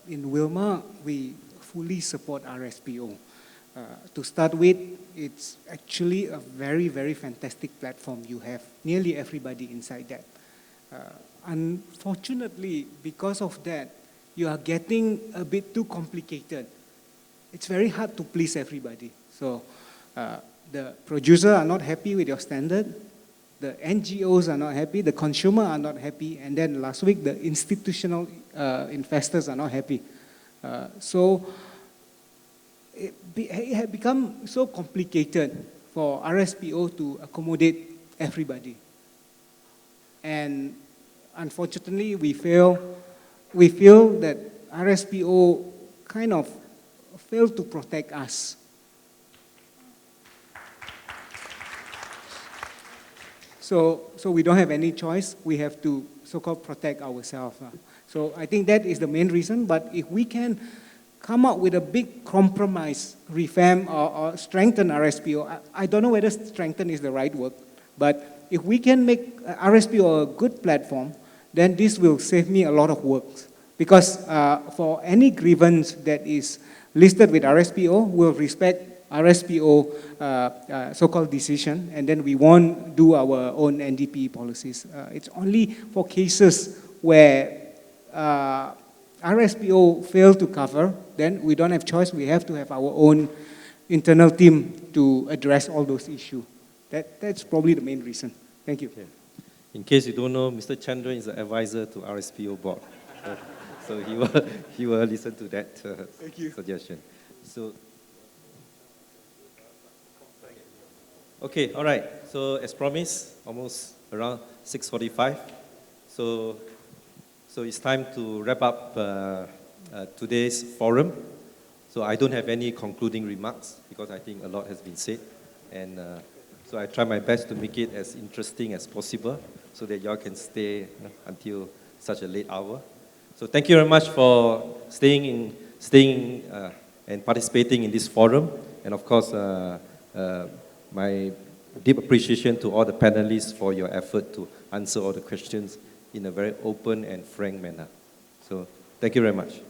in Wilmar, we fully support RSPO. To start with, it's actually a very, very fantastic platform. You have nearly everybody inside that. Unfortunately, because of that, you are getting a bit too complicated. It's very hard to please everybody. So the producers are not happy with your standard. The NGOs are not happy, the consumer are not happy, and then last week the institutional investors are not happy. So it had become so complicated for RSPO to accommodate everybody. And unfortunately, we feel that RSPO kind of failed to protect us. So we don't have any choice. We have to so-called protect ourselves. So I think that is the main reason. But if we can come up with a big compromise, revamp or strengthen RSPO, I don't know whether strengthen is the right word, but if we can make RSPO a good platform, then this will save me a lot of work. Because for any grievance that is listed with RSPO, we'll respect RSPO so-called decision, and then we won't do our own NDP policies. It's only for cases where RSPO failed to cover, then we don't have choice. We have to have our own internal team to address all those issues. That's probably the main reason. Thank you.
Okay. In case you don't know, Mr. Chandran is an advisor to RSPO board. So he will listen to that suggestion. So. Okay, all right. So as promised, almost around 6:45. So it's time to wrap up today's forum. So I don't have any concluding remarks because I think a lot has been said. And so I try my best to make it as interesting as possible so that y'all can stay until such a late hour. So thank you very much for staying and participating in this forum. And of course, my deep appreciation to all the panelists for your effort to answer all the questions in a very open and frank manner. So thank you very much.